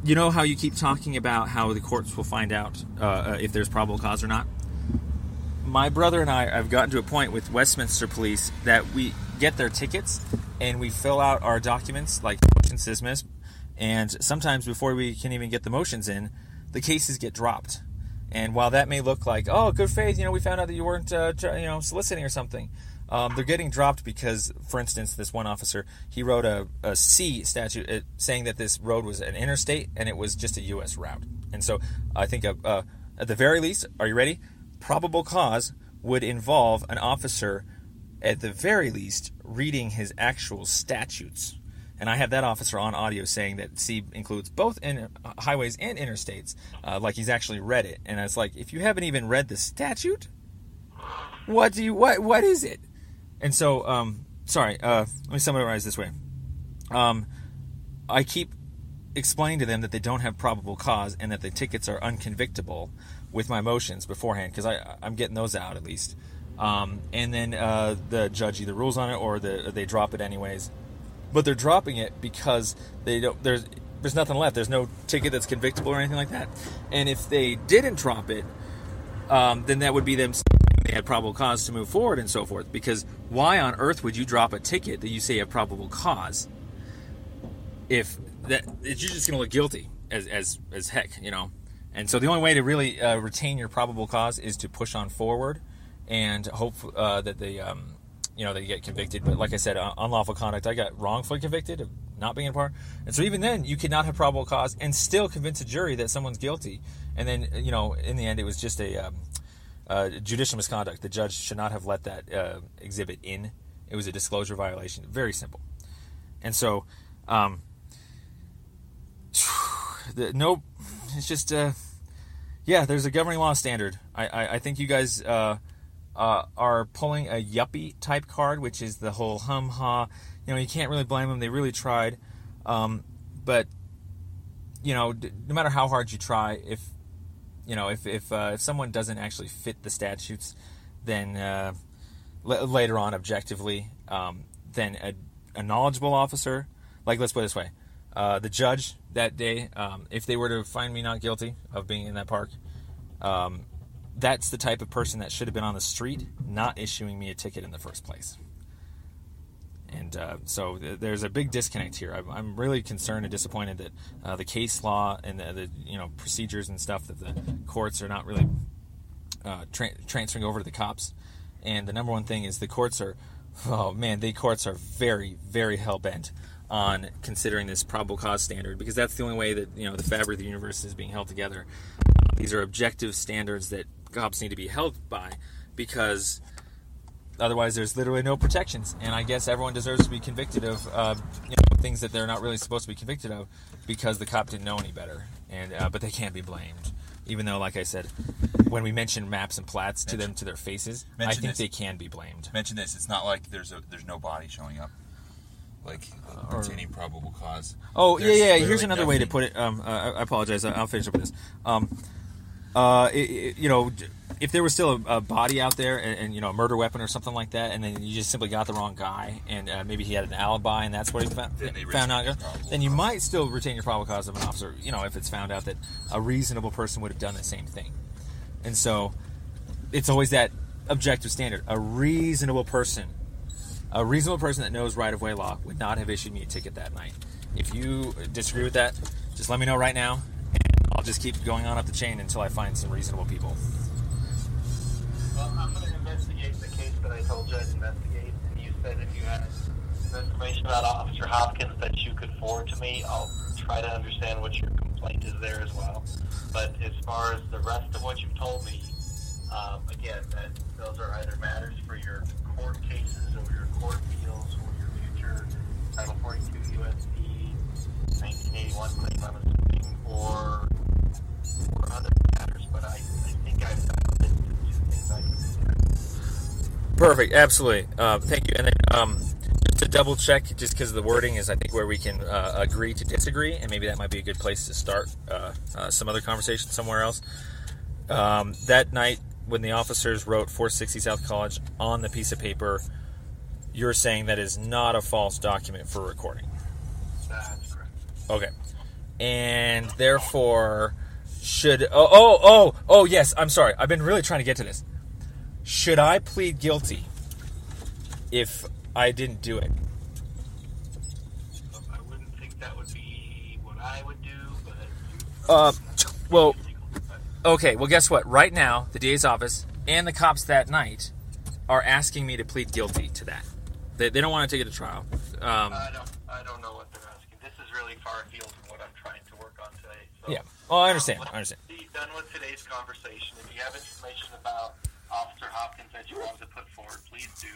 [SPEAKER 1] you know how you keep talking about how the courts will find out if there's probable cause or not? My brother and I have gotten to a point with Westminster Police that we get their tickets and we fill out our documents like motion dismiss, and sometimes before we can even get the motions in, the cases get dropped. And while that may look like, oh, good faith, we found out that you weren't, soliciting or something, they're getting dropped because, for instance, this one officer, he wrote a C statute saying that this road was an interstate and it was just a U.S. route. And so I think at the very least, are you ready? Probable cause would involve an officer, at the very least, reading his actual statutes And I had that officer on audio saying that C includes both highways and interstates, like he's actually read it. And it's like, if you haven't even read the statute, what is it? And so, let me summarize this way. I keep explaining to them that they don't have probable cause and that the tickets are unconvictable with my motions beforehand, because I'm getting those out at least. And then the judge either rules on it or they drop it anyways. But they're dropping it because they don't. There's nothing left. There's no ticket that's convictable or anything like that. And if they didn't drop it, then that would be them saying they had probable cause to move forward and so forth. Because why on earth would you drop a ticket that you say you have probable cause if you're just going to look guilty as heck, you know? And so the only way to really retain your probable cause is to push on forward and hope that they get convicted. But like I said, unlawful conduct, I got wrongfully convicted of not being a part. And so even then, you could not have probable cause and still convince a jury that someone's guilty. And then, in the end, it was just a judicial misconduct. The judge should not have let that exhibit in. It was a disclosure violation. Very simple. And so, it's just, there's a governing law standard. I think you guys are pulling a yuppie type card, which is the whole hum-ha. You can't really blame them. They really tried. But, no matter how hard you try, if someone doesn't actually fit the statutes, then later on, objectively, then a knowledgeable officer, like, let's put it this way, the judge that day, if they were to find me not guilty of being in that park, that's the type of person that should have been on the street, not issuing me a ticket in the first place. And so there's a big disconnect here. I'm really concerned and disappointed that the case law and the procedures and stuff that the courts are not really transferring over to the cops. And the number one thing is the courts are very, very hell-bent on considering this probable cause standard, because that's the only way that the fabric of the universe is being held together. These are objective standards that cops need to be held by, because otherwise there's literally no protections. And I guess everyone deserves to be convicted of things that they're not really supposed to be convicted of because the cop didn't know any better. And but they can't be blamed, even though, like I said, when we mention maps and plats to their faces, I think they can be blamed.
[SPEAKER 3] Mention this. It's not like there's no body showing up, like containing probable cause.
[SPEAKER 1] Oh, yeah. Here's another way to put it. I apologize. I'll finish up with this. If there was still a body out there and a murder weapon or something like that, and then you just simply got the wrong guy, and maybe he had an alibi, and that's what he found out, then you might still retain your probable cause of an officer, if it's found out that a reasonable person would have done the same thing. And so it's always that objective standard. A reasonable person that knows right-of-way law would not have issued me a ticket that night. If you disagree with that, just let me know right now, and I'll just keep going on up the chain until I find some reasonable people.
[SPEAKER 2] Well, I'm going to investigate the case that I told you I'd investigate, and you said if you had information about Officer Hopkins that you could forward to me, I'll try to understand what your complaint is there as well. But as far as the rest of what you've told me, again, that those are either matters for your court cases or your court appeals or your future Title 42 USC 1981 claim, I'm assuming, or other matters. But I think I've found it.
[SPEAKER 1] Perfect, absolutely. Thank you. And then just to double check, just because the wording is, I think, where we can agree to disagree, and maybe that might be a good place to start some other conversation somewhere else. That night, when the officers wrote 460 South College on the piece of paper, you're saying that is not a false document for recording.
[SPEAKER 2] That's correct.
[SPEAKER 1] Okay. And therefore, yes, I'm sorry. I've been really trying to get to this. Should I plead guilty if I didn't do it?
[SPEAKER 2] I wouldn't think that would be what I would do,
[SPEAKER 1] but... Okay, well, guess what? Right now, the DA's office and the cops that night are asking me to plead guilty to that. They don't want to take it to trial.
[SPEAKER 2] I don't know what they're asking. This is really far afield from what I'm trying to work on today. So,
[SPEAKER 1] yeah. Well, I understand.
[SPEAKER 2] Be done with today's conversation. If you have information about Officer Hopkins that you want to put forward, please do.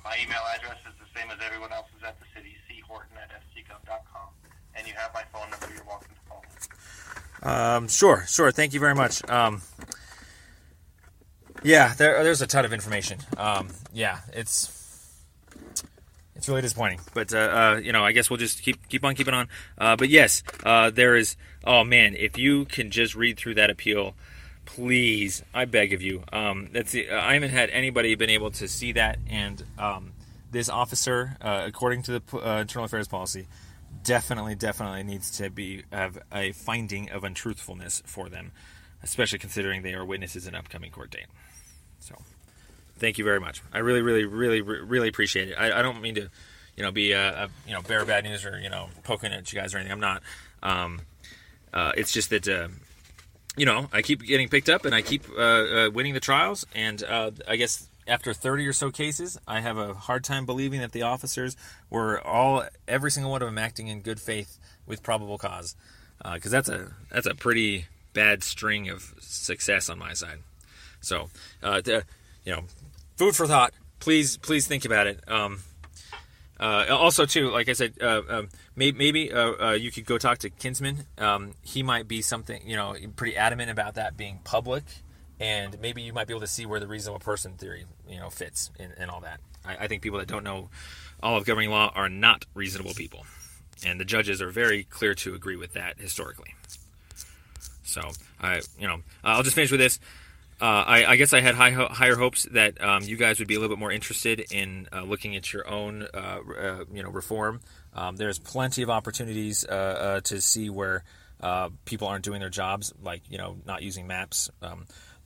[SPEAKER 2] My email address is the same as everyone else's at the city, chorton@fcgov.com. And you have my phone number. You're welcome to call me.
[SPEAKER 1] Sure. Thank you very much. Yeah, there's a ton of information. Yeah, it's really disappointing, but I guess we'll just keep on keeping on. But yes, there is. Oh man, if you can just read through that appeal, please, I beg of you. I haven't had anybody been able to see that, and this officer, according to the internal affairs policy, definitely needs to have a finding of untruthfulness for them, especially considering they are witnesses in an upcoming court date. So, thank you very much. I really appreciate it. I don't mean to, be bear bad news or poking at you guys or anything. I'm not. It's just that I keep getting picked up and I keep winning the trials, and I guess after 30 or so cases, I have a hard time believing that the officers were every single one of them acting in good faith with probable cause, because that's a pretty bad string of success on my side. So, food for thought. Please think about it. Also, too, like I said, maybe you could go talk to Kinsman. He might be pretty adamant about that being public, and maybe you might be able to see where the reasonable person theory, fits in all that. I think people that don't know all of governing law are not reasonable people, and the judges are very clear to agree with that historically. So, I'll just finish with this. I guess I had higher hopes that you guys would be a little bit more interested in looking at your own, reform. There's plenty of opportunities to see where people aren't doing their jobs, like not using maps.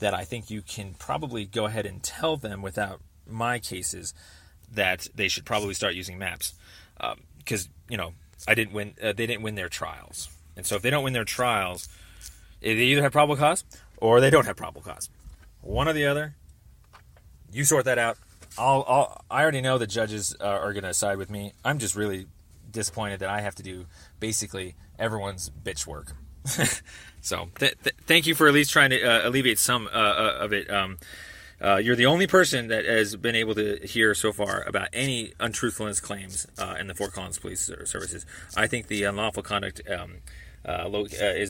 [SPEAKER 1] That I think you can probably go ahead and tell them without my cases that they should probably start using maps, because I didn't win. They didn't win their trials, and so if they don't win their trials, they either have probable cause or they don't have probable cause. One or the other. You sort that out. I already know the judges are going to side with me. I'm just really disappointed that I have to do basically everyone's bitch work. So thank you for at least trying to alleviate some of it. You're the only person that has been able to hear so far about any untruthfulness claims in the Fort Collins Police Services. I think the unlawful conduct is